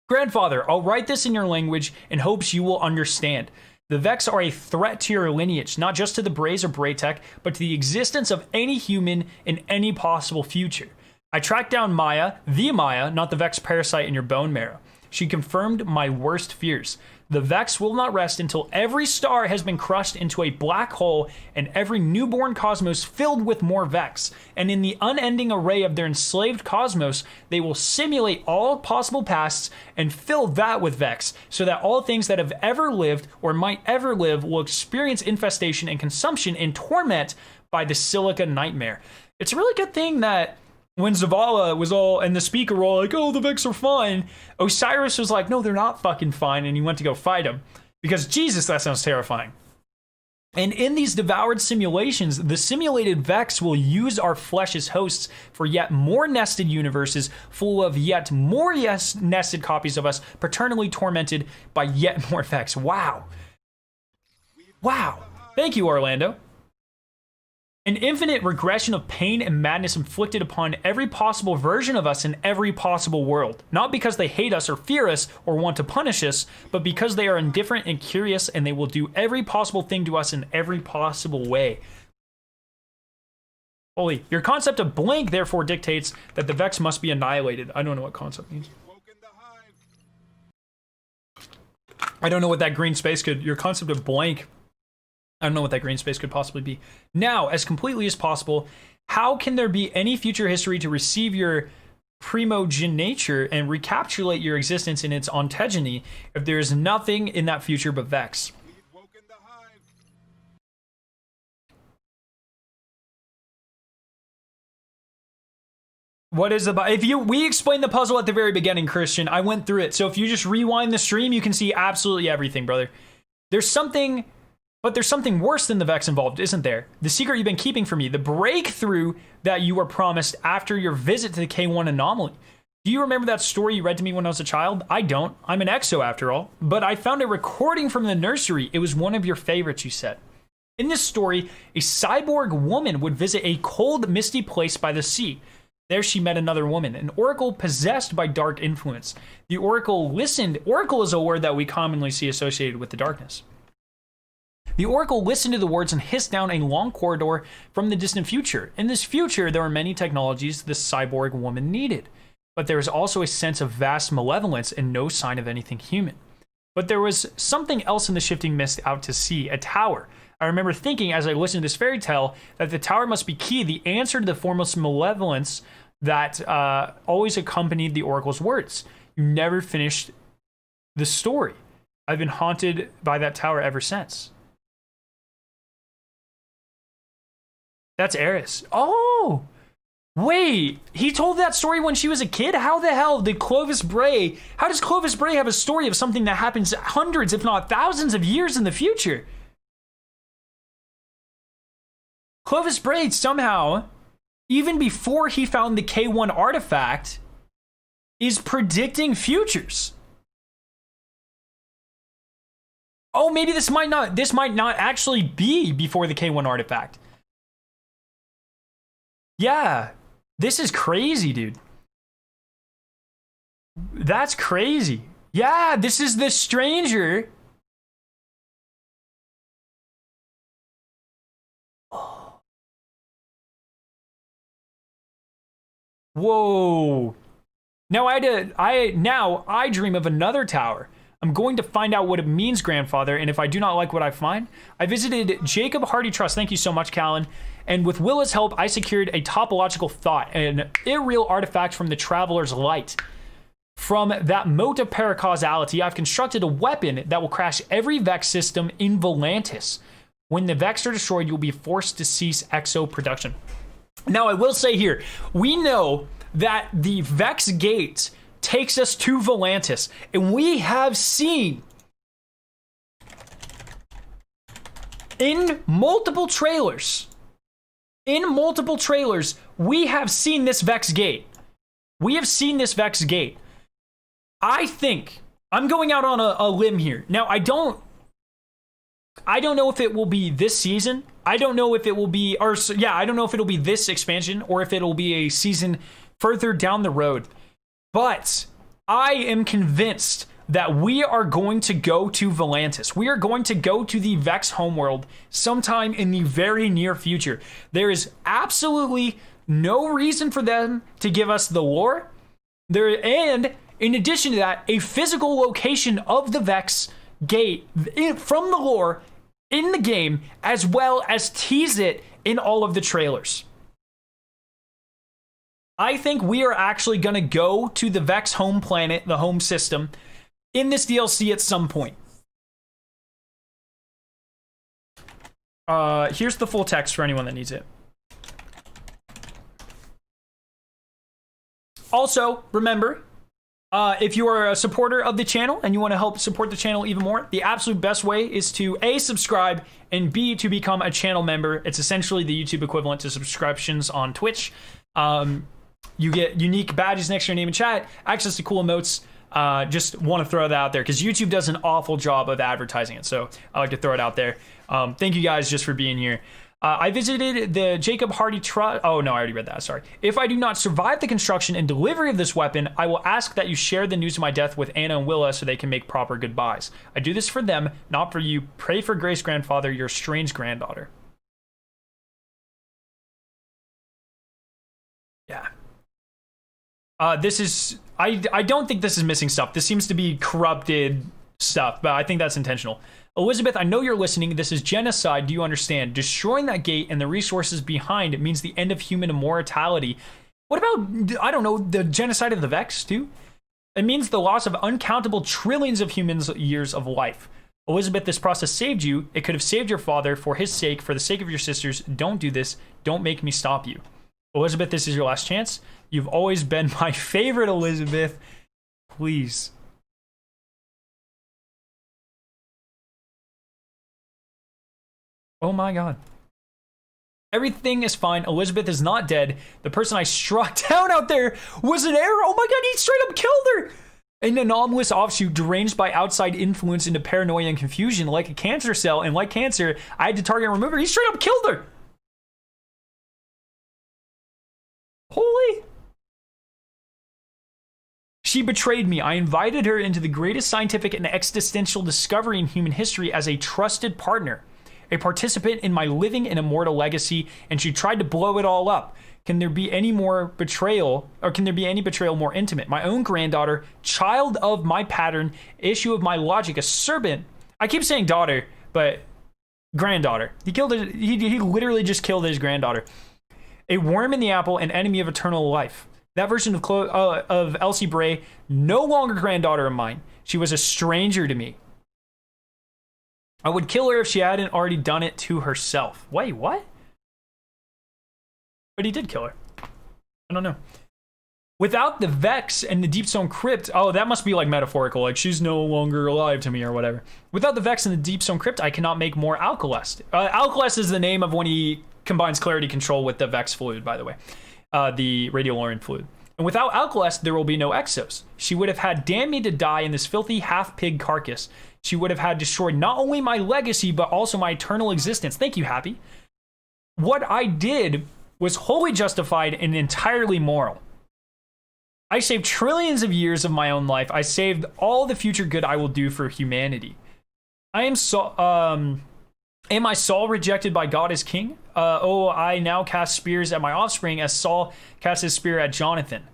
Grandfather, I'll write this in your language in hopes you will understand. The Vex are a threat to your lineage, not just to the Brays or Braytech, but to the existence of any human in any possible future. I tracked down Maya, the Maya, not the Vex parasite in your bone marrow. She confirmed my worst fears. The Vex will not rest until every star has been crushed into a black hole and every newborn cosmos filled with more Vex. And in the unending array of their enslaved cosmos, they will simulate all possible pasts and fill that with Vex, so that all things that have ever lived or might ever live will experience infestation and consumption and torment by the Silica Nightmare. It's a really good thing that when Zavala was all, and the speaker were all like, oh, the Vex are fine, Osiris was like, no, they're not fucking fine, and he went to go fight him. Because, Jesus, that sounds terrifying. And in these devoured simulations, the simulated Vex will use our flesh as hosts for yet more nested universes full of yet more nested copies of us, paternally tormented by yet more Vex. Wow. Wow. Thank you, Orlando. An infinite regression of pain and madness inflicted upon every possible version of us in every possible world. Not because they hate us or fear us or want to punish us, but because they are indifferent and curious, and they will do every possible thing to us in every possible way. Holy, your concept of blank therefore dictates that the Vex must be annihilated. I don't know what concept means. I don't know what that green space could, your concept of blank, I don't know what that green space could possibly be. Now, as completely as possible, how can there be any future history to receive your primogeniture and recapitulate your existence in its ontogeny if there is nothing in that future but Vex? What is the we explained the puzzle at the very beginning, Christian. I went through it. So if you just rewind the stream, you can see absolutely everything, brother. There's something worse than the Vex involved, isn't there? The secret you've been keeping from me, the breakthrough that you were promised after your visit to the K1 anomaly. Do you remember that story you read to me when I was a child? I don't. I'm an exo after all. But I found a recording from the nursery. It was one of your favorites, you said. In this story, a cyborg woman would visit a cold, misty place by the sea. There she met another woman, an oracle possessed by dark influence. The oracle listened. Oracle is a word that we commonly see associated with the darkness. The oracle listened to the words and hissed down a long corridor from the distant future. In this future, there were many technologies the cyborg woman needed, but there was also a sense of vast malevolence and no sign of anything human. But there was something else in the shifting mist out to sea, a tower. I remember thinking as I listened to this fairy tale that the tower must be key, the answer to the formless malevolence that always accompanied the oracle's words. You never finished the story. I've been haunted by that tower ever since. That's Eris. Oh, wait. He told that story when she was a kid? How the hell did Clovis Bray... How does Clovis Bray have a story of something that happens hundreds, if not thousands of years in the future? Clovis Bray somehow, even before he found the K1 artifact, is predicting futures. Oh, maybe this might not actually be before the K1 artifact. Yeah, this is crazy, dude. That's crazy. Yeah, this is the stranger. Oh. Whoa. Now I dream of another tower. I'm going to find out what it means, grandfather, and if I do not like what I find, I visited Jacob Hardy Trust. Thank you so much, Callan. And with Willa's help, I secured a topological thought, an irreal artifact from the Traveler's Light. From that mote of paracausality, I've constructed a weapon that will crash every Vex system in Volantis. When the Vex are destroyed, you'll be forced to cease exo production. Now, I will say here, we know that the Vex gate takes us to Volantis, and we have seen in multiple trailers, we have seen this Vex gate. I think I'm going out on a limb here. Now, I don't know if it will be this season. I don't know if it will be, I don't know if it'll be this expansion or if it'll be a season further down the road. But I am convinced that we are going to go to Volantis. We are going to go to the Vex homeworld sometime in the very near future. There is absolutely no reason for them to give us the lore. And in addition to that, a physical location of the Vex gate from the lore in the game, as well as tease it in all of the trailers. I think we are actually going to go to the Vex home planet, the home system, in this DLC at some point. Here's the full text for anyone that needs it. Also, remember, if you are a supporter of the channel and you want to help support the channel even more, the absolute best way is to A, subscribe, and B, to become a channel member. It's essentially the YouTube equivalent to subscriptions on Twitch. You get unique badges next to your name and chat, access to cool emotes. Just want to throw that out there because YouTube does an awful job of advertising it. So I like to throw it out there. Thank you guys just for being here. I visited the Jacob Hardy Trust. Oh, no, I already read that. Sorry. If I do not survive the construction and delivery of this weapon, I will ask that you share the news of my death with Anna and Willa so they can make proper goodbyes. I do this for them, not for you. Pray for Grace, grandfather, your strange granddaughter. Yeah. This is... I don't think this is missing stuff. This seems to be corrupted stuff, but I think that's intentional. Elizabeth, I know you're listening. This is genocide. Do you understand? Destroying that gate and the resources behind it means the end of human immortality. What about, I don't know, the genocide of the Vex, too? It means the loss of uncountable trillions of humans' years of life. Elizabeth, this process saved you. It could have saved your father. For his sake, for the sake of your sisters, don't do this. Don't make me stop you. Elizabeth, this is your last chance. You've always been my favorite, Elizabeth. Please. Oh my god. Everything is fine. Elizabeth is not dead. The person I struck down out there was an error. Oh my god, he straight up killed her. An anomalous offshoot deranged by outside influence into paranoia and confusion like a cancer cell. And like cancer, I had to target and remove her. He straight up killed her. Holy. She betrayed me. I invited her into the greatest scientific and existential discovery in human history as a trusted partner. A participant in my living and immortal legacy, and she tried to blow it all up. Can there be any more betrayal, or can there be any betrayal more intimate? My own granddaughter, child of my pattern, issue of my logic, a serpent. I keep saying daughter, but granddaughter. He killed it. He literally just killed his granddaughter. A worm in the apple, an enemy of eternal life. That version of Elsie Bray, no longer granddaughter of mine. She was a stranger to me. I would kill her if she hadn't already done it to herself. Wait, what? But he did kill her. I don't know. Without the Vex and the Deepstone Crypt, oh, that must be like metaphorical, like she's no longer alive to me or whatever. Without the Vex and the Deepstone Crypt, I cannot make more Alkalest. Alkalest is the name of when he combines Clarity Control with the Vex fluid, by the way. The Radiolarian fluid. And without Alkalest, there will be no Exos. She would have had damned me to die in this filthy half-pig carcass. She would have had destroyed not only my legacy, but also my eternal existence. Thank you, Happy. What I did was wholly justified and entirely moral. I saved trillions of years of my own life. I saved all the future good I will do for humanity. Am I Saul rejected by God as king? I now cast spears at my offspring as Saul cast his spear at Jonathan.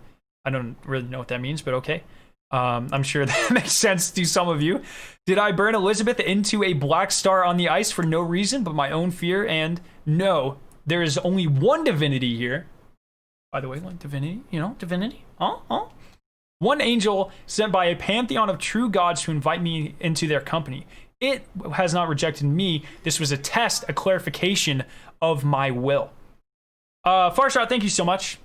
I don't really know what that means, but okay. I'm sure that makes sense to some of you. Did I burn Elizabeth into a black star on the ice for no reason but my own fear? And no, there is only one divinity here. By the way, like divinity, you know, divinity. One angel sent by a pantheon of true gods to invite me into their company. It has not rejected me. This was a test, a clarification of my will. Farshot, thank you so much.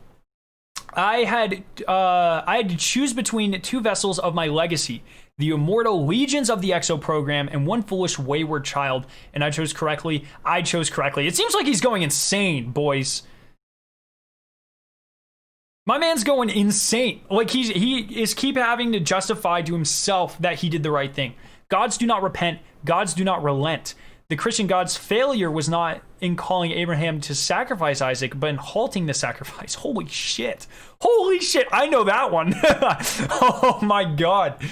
I had to choose between two vessels of my legacy, the immortal legions of the EXO program and one foolish wayward child, and I chose correctly. It seems like he's going insane, boys. My man's going insane. Like he is keep having to justify to himself that he did the right thing. Gods do not repent. Gods do not relent. The Christian God's failure was not in calling Abraham to sacrifice Isaac, but in halting the sacrifice. Holy shit. I know that one. Oh my God.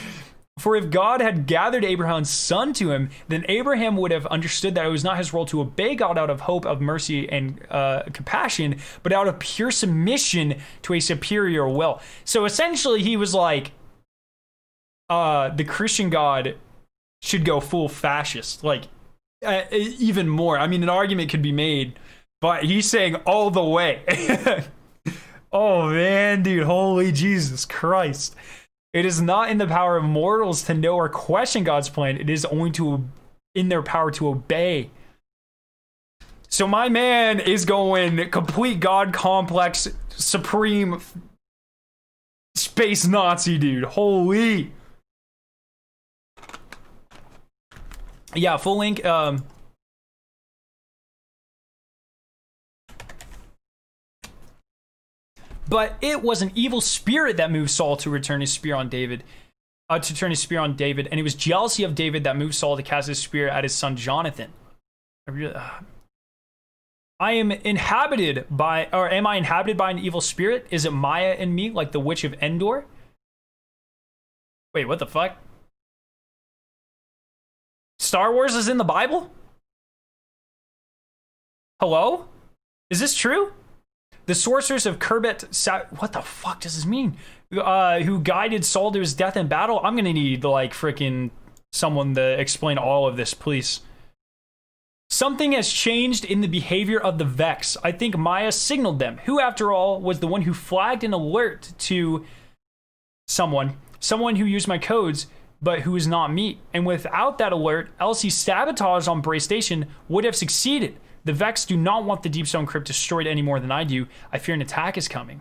For if God had gathered Abraham's son to him, then Abraham would have understood that it was not his role to obey God out of hope of mercy and compassion, but out of pure submission to a superior will. So essentially he was like, the Christian God should go full fascist. Like, even more. I mean, an argument could be made, but he's saying all the way. Oh man, dude, holy Jesus Christ. It is not in the power of mortals to know or question God's plan. It is only in their power to obey. So my man is going complete God complex, supreme space Nazi, dude. Holy. Yeah, full link. But it was an evil spirit that moved Saul to return his spear on David, and it was jealousy of David that moved Saul to cast his spear at his son Jonathan. I am inhabited by, or am I inhabited by an evil spirit? Is it Maya in me, like the witch of Endor? Wait, what the fuck? Star Wars is in the Bible? Hello? Is this true? The sorcerers of Kerbet, what the fuck does this mean? Who guided Saul to his death in battle? I'm gonna need, like, freaking someone to explain all of this, please. Something has changed in the behavior of the Vex. I think Maya signaled them. Who, after all, was the one who flagged an alert to someone who used my codes, but who is not me. And without that alert, Elsie's sabotage on Bray Station would have succeeded. The Vex do not want the Deep Stone Crypt destroyed any more than I do. I fear an attack is coming.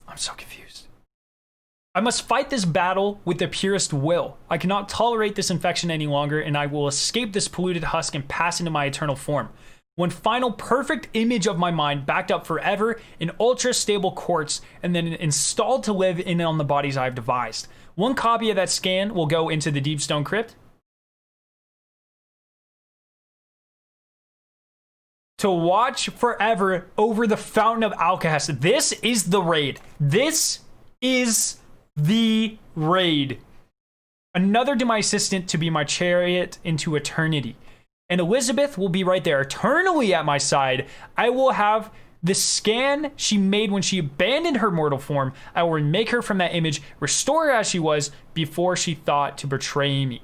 I'm so confused. I must fight this battle with the purest will. I cannot tolerate this infection any longer, and I will escape this polluted husk and pass into my eternal form. One final perfect image of my mind, backed up forever in ultra-stable quartz, and then installed to live in on the bodies I have devised. One copy of that scan will go into the Deep Stone Crypt to watch forever over the Fountain of Alcahest. This is the raid. This is the raid. Another to my assistant to be my chariot into eternity. And Elizabeth will be right there, eternally at my side. I will have the scan she made when she abandoned her mortal form. I will remake her from that image, restore her as she was before she thought to betray me.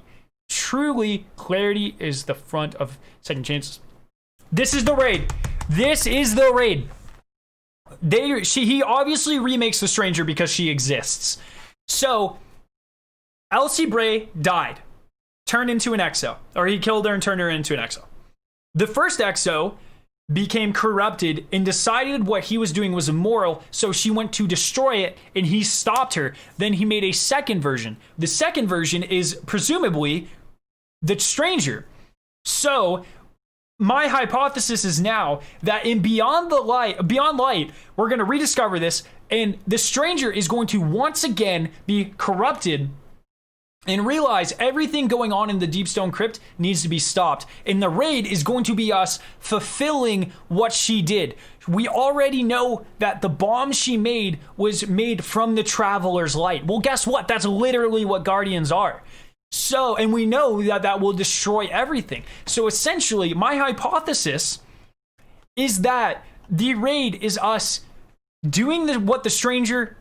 Truly, clarity is the front of second chances. This is the raid. This is the raid. He obviously remakes the Stranger because she exists. So, Elsie Bray died. Turned into an exo, or he killed her and turned her into an exo. The first exo became corrupted and decided what he was doing was immoral, so she went to destroy it and he stopped her. Then he made a second version. The second version is presumably the Stranger. So my hypothesis is now that in Beyond Light, we're going to rediscover this, and the Stranger is going to once again be corrupted and realize everything going on in the Deep Stone Crypt needs to be stopped. And the raid is going to be us fulfilling what she did. We already know that the bomb she made was made from the Traveler's Light. Well, guess what? That's literally what Guardians are. So, and we know that that will destroy everything. So essentially, my hypothesis is that the raid is us doing what the Stranger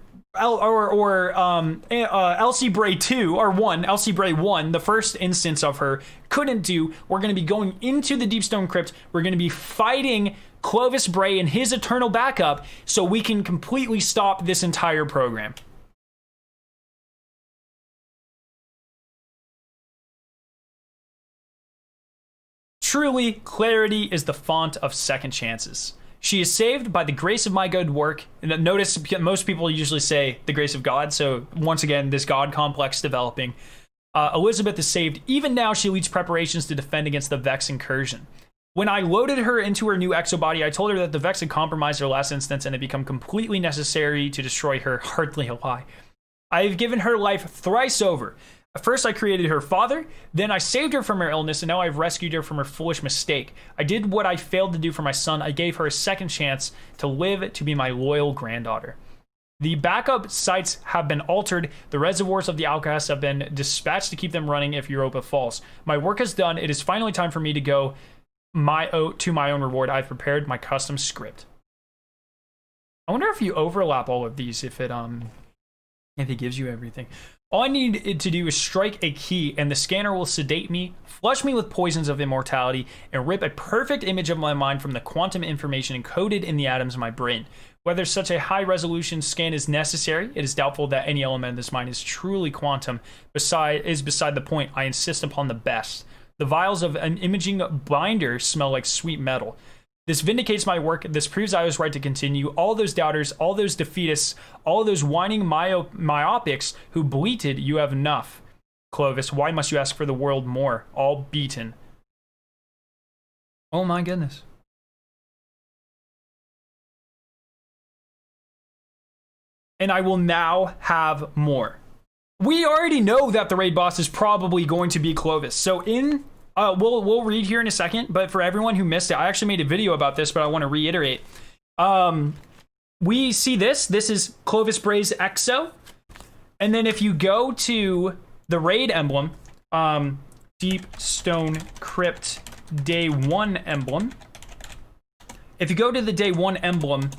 Elsie Bray 2 or 1, Elsie Bray 1, the first instance of her, couldn't do. We're going to be going into the Deepstone Crypt. We're going to be fighting Clovis Bray and his eternal backup so we can completely stop this entire program. Truly, clarity is the font of second chances. She is saved by the grace of my good work. And notice most people usually say the grace of God. So once again, this God complex developing. Elizabeth is saved. Even now, she leads preparations to defend against the Vex incursion. When I loaded her into her new exobody, I told her that the Vex had compromised her last instance and had become completely necessary to destroy her. Hardly a lie. I have given her life thrice over. First, I created her father, then I saved her from her illness, and now I've rescued her from her foolish mistake. I did what I failed to do for my son. I gave her a second chance to live to be my loyal granddaughter. The backup sites have been altered. The reservoirs of the outcasts have been dispatched to keep them running if Europa falls. My work is done. It is finally time for me to go to my own reward. I've prepared my custom script. I wonder if you overlap all of these, if it gives you everything. All I need it to do is strike a key, and the scanner will sedate me, flush me with poisons of immortality, and rip a perfect image of my mind from the quantum information encoded in the atoms of my brain. Whether such a high-resolution scan is necessary, it is doubtful that any element in this mind is truly quantum. Beside the point. I insist upon the best. The vials of an imaging binder smell like sweet metal. This vindicates my work. This proves I was right to continue. All those doubters, all those defeatists, all those whining myopics who bleated, you have enough. Clovis, why must you ask for the world more? All beaten. Oh my goodness. And I will now have more. We already know that the raid boss is probably going to be Clovis. So we'll read here in a second, but for everyone who missed it, I actually made a video about this, but I want to reiterate. We see this is Clovis Bray's Exo. And then if you go to the raid emblem, Deep Stone Crypt Day 1 emblem. If you go to the Day 1 emblem,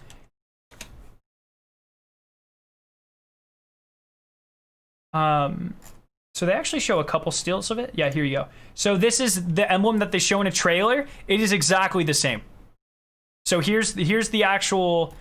so they actually show a couple stills of it. Yeah, here you go. So this is the emblem that they show in a trailer. It is exactly the same. So here's the actual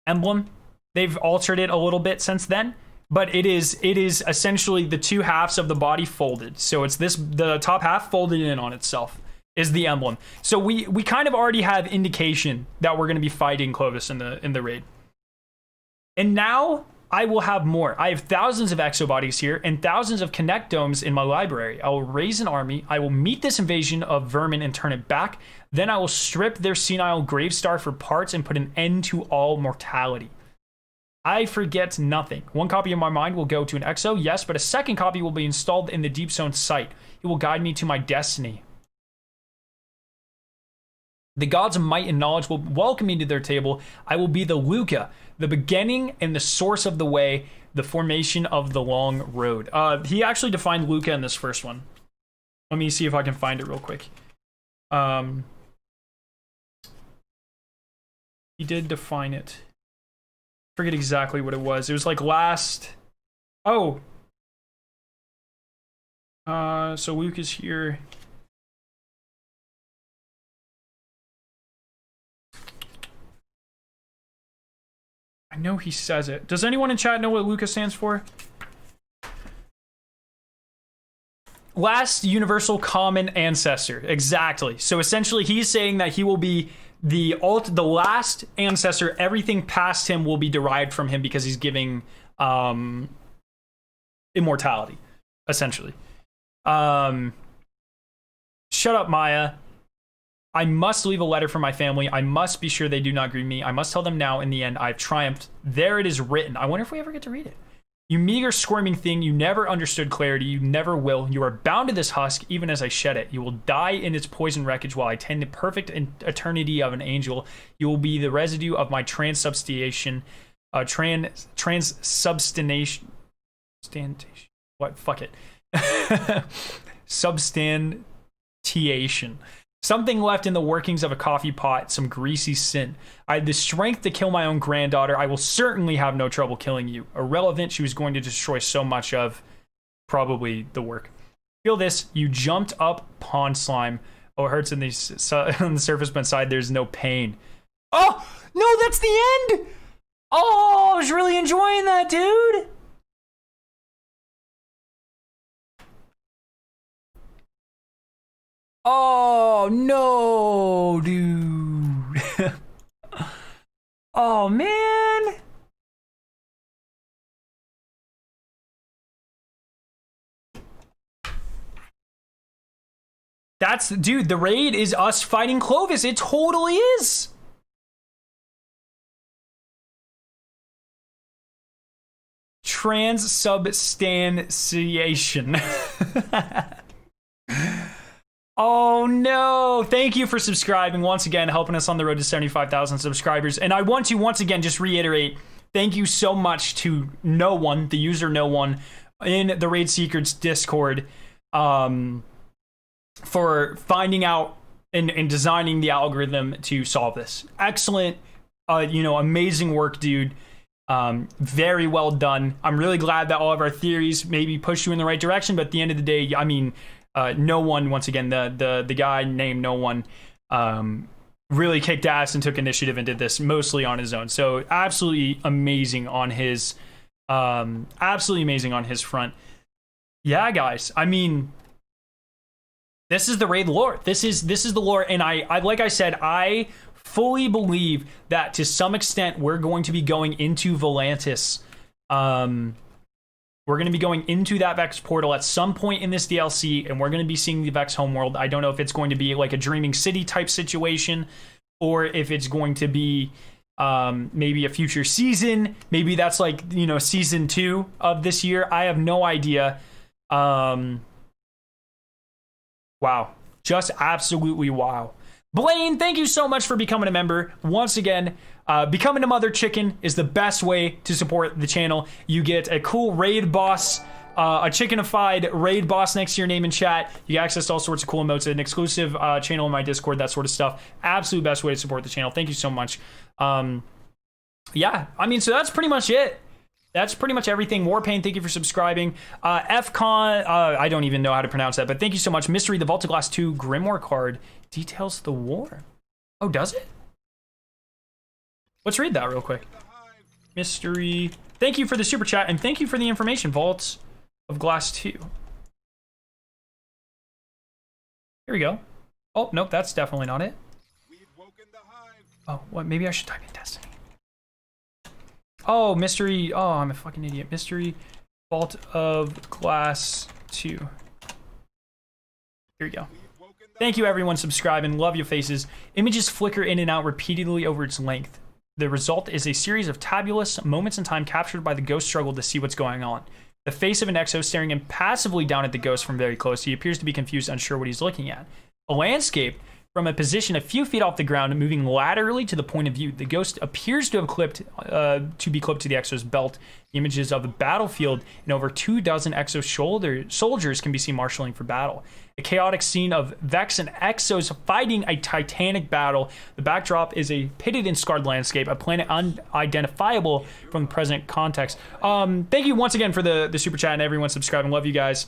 emblem. They've altered it a little bit since then, but it is essentially the two halves of the body folded. So it's the top half folded in on itself is the emblem. So we kind of already have indication that we're going to be fighting Clovis in the raid. And now I will have more. I have thousands of exobodies here and thousands of connectomes in my library. I will raise an army. I will meet this invasion of vermin and turn it back. Then I will strip their senile gravestar for parts and put an end to all mortality. I forget nothing. One copy of my mind will go to an exo, yes, but a second copy will be installed in the Deep Zone site. It will guide me to my destiny. The gods of might and knowledge will welcome me to their table. I will be the Luca, the beginning and the source of the way, the formation of the long road. He actually defined Luca in this first one. Let me see if I can find it real quick. He did define it. Forget exactly what it was. It was like last... Oh! So Luke is here. I know he says it. Does anyone in chat know what Luca stands for? Last universal common ancestor. Exactly. So essentially he's saying that he will be the last ancestor. Everything past him will be derived from him because he's giving immortality, essentially. Shut up, Maya. I must leave a letter for my family. I must be sure they do not grieve me. I must tell them now, in the end, I've triumphed. There it is written. I wonder if we ever get to read it. You meager, squirming thing, you never understood clarity. You never will. You are bound to this husk, even as I shed it. You will die in its poison wreckage while I tend the perfect eternity of an angel. You will be the residue of my transubstantiation. Transubstantiation. What? Fuck it. Substantiation. Something left in the workings of a coffee pot, some greasy sin. I had the strength to kill my own granddaughter. I will certainly have no trouble killing you. Irrelevant, she was going to destroy so much of probably the work. Feel this, you jumped up pond slime. Oh, it hurts on the surface, but inside there's no pain. Oh, no, that's the end! Oh, I was really enjoying that, dude! Oh, no, dude. Oh, man. That's, dude, the raid is us fighting Clovis. It totally is. Transubstantiation. Oh no, thank you for subscribing once again, helping us on the road to 75,000 subscribers. And I want to once again just reiterate, thank you so much to no one, the user no one in the Raid Secrets Discord, for finding out and designing the algorithm to solve this. Excellent, amazing work, dude. Very well done. I'm really glad that all of our theories maybe push you in the right direction, but at the end of the day, I mean, no one, once again, the guy named No One, really kicked ass and took initiative and did this mostly on his own. So absolutely amazing on his front. Yeah, guys. I mean, this is the raid lore. This is the lore, and I like I said, I fully believe that to some extent we're going to be going into Volantis. We're going to be going into that Vex portal at some point in this DLC, and we're going to be seeing the Vex homeworld. I don't know if it's going to be like a Dreaming City type situation, or if it's going to be maybe a future season. Maybe that's like, season 2 of this year. I have no idea. Wow. Just absolutely wow. Blaine, thank you so much for becoming a member. Once again, becoming a mother chicken is the best way to support the channel. You get a cool raid boss, a chickenified raid boss next to your name in chat. You get access to all sorts of cool emotes, an exclusive channel in my Discord, that sort of stuff. Absolute best way to support the channel. Thank you so much. Yeah, I mean, so that's pretty much it. That's pretty much everything. Warpain, thank you for subscribing. FCon, I don't even know how to pronounce that, but thank you so much. Mystery, the Vault of Glass 2 Grimoire card details the war. Oh, does it? Let's read that real quick. Mystery, thank you for the super chat, and thank you for the information. Vault of Glass 2. Here we go. Oh, nope, that's definitely not it. Oh, what? Maybe I should type in Destiny. Oh, mystery. Oh, I'm a fucking idiot. Mystery Vault of Glass 2. Here we go. Thank you, everyone subscribing. Love your faces. Images flicker in and out repeatedly over its length. The result is a series of tabulous moments in time captured by the ghost struggle to see what's going on. The face of an exo staring impassively down at the ghost from very close. He appears to be confused, unsure what he's looking at. A landscape from a position a few feet off the ground, moving laterally to the point of view. The ghost appears to have be clipped to the exo's belt. The images of the battlefield and over 24 exo soldiers can be seen marshaling for battle. A chaotic scene of Vex and exos fighting a titanic battle. The backdrop is a pitted and scarred landscape, a planet unidentifiable from the present context. Thank you once again for the super chat and everyone subscribing. Love you guys.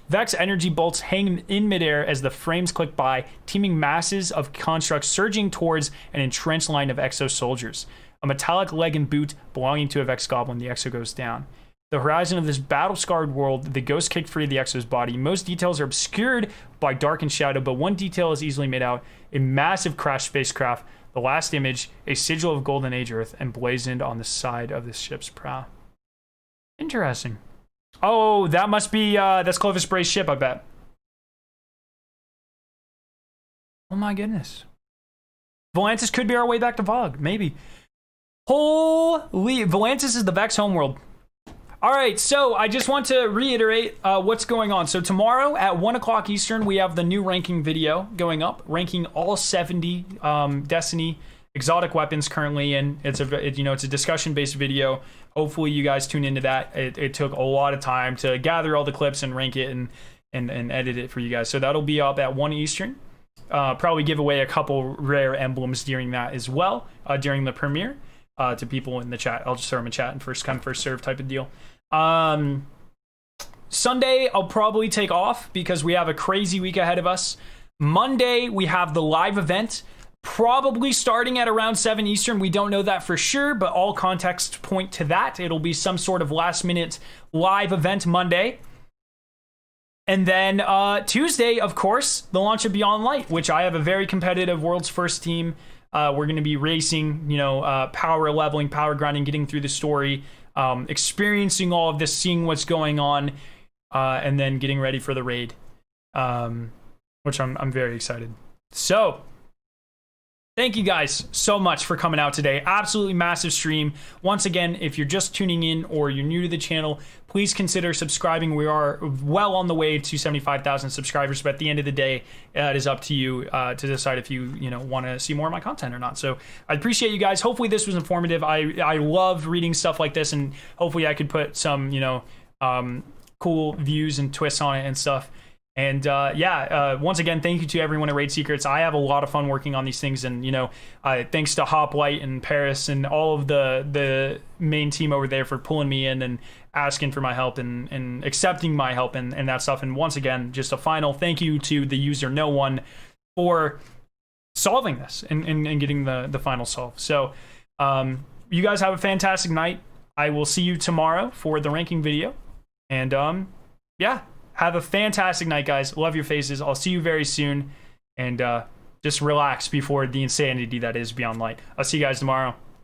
Vex energy bolts hang in midair as the frames click by, teeming masses of constructs surging towards an entrenched line of exo soldiers. A metallic leg and boot belonging to a Vex goblin, the exo goes down. The horizon of this battle-scarred world, the ghost kicked free of the exo's body. Most details are obscured by dark and shadow, but one detail is easily made out. A massive crashed spacecraft, the last image, a sigil of golden age earth, emblazoned on the side of the ship's prow. Interesting. Oh, that must be, that's Clovis Bray's ship, I bet. Oh my goodness. Volantis could be our way back to Vogue, maybe. Holy, Volantis is the Vex homeworld. All right, so I just want to reiterate what's going on. So tomorrow at 1 o'clock Eastern, we have the new ranking video going up, ranking all 70 Destiny exotic weapons currently, and it's a discussion-based video. Hopefully you guys tune into that. It took a lot of time to gather all the clips and rank it and edit it for you guys. So that'll be up at 1 Eastern. Probably give away a couple rare emblems during that as well, during the premiere, to people in the chat. I'll just throw them in chat and first come, first serve type of deal. Sunday, I'll probably take off because we have a crazy week ahead of us. Monday, we have the live event, probably starting at around 7 Eastern. We don't know that for sure, but all contexts point to that. It'll be some sort of last-minute live event Monday. And then Tuesday, of course, the launch of Beyond Light, which I have a very competitive world's first team. We're going to be racing, power leveling, power grinding, getting through the story, experiencing all of this, seeing what's going on, and then getting ready for the raid, which I'm very excited. So thank you guys so much for coming out today. Absolutely massive stream. Once again, if you're just tuning in or you're new to the channel, please consider subscribing. We are well on the way to 75,000 subscribers, but at the end of the day, it is up to you to decide if you want to see more of my content or not. So I appreciate you guys. Hopefully this was informative. I love reading stuff like this, and hopefully I could put some cool views and twists on it and stuff. And once again, thank you to everyone at Raid Secrets. I have a lot of fun working on these things, and thanks to Hoplite and Paris and all of the main team over there for pulling me in and asking for my help and accepting my help and that stuff. And once again, just a final thank you to the user No One for solving this and getting the final solve. So you guys have a fantastic night. I will see you tomorrow for the ranking video, and have a fantastic night, guys. Love your faces. I'll see you very soon. And just relax before the insanity that is Beyond Light. I'll see you guys tomorrow.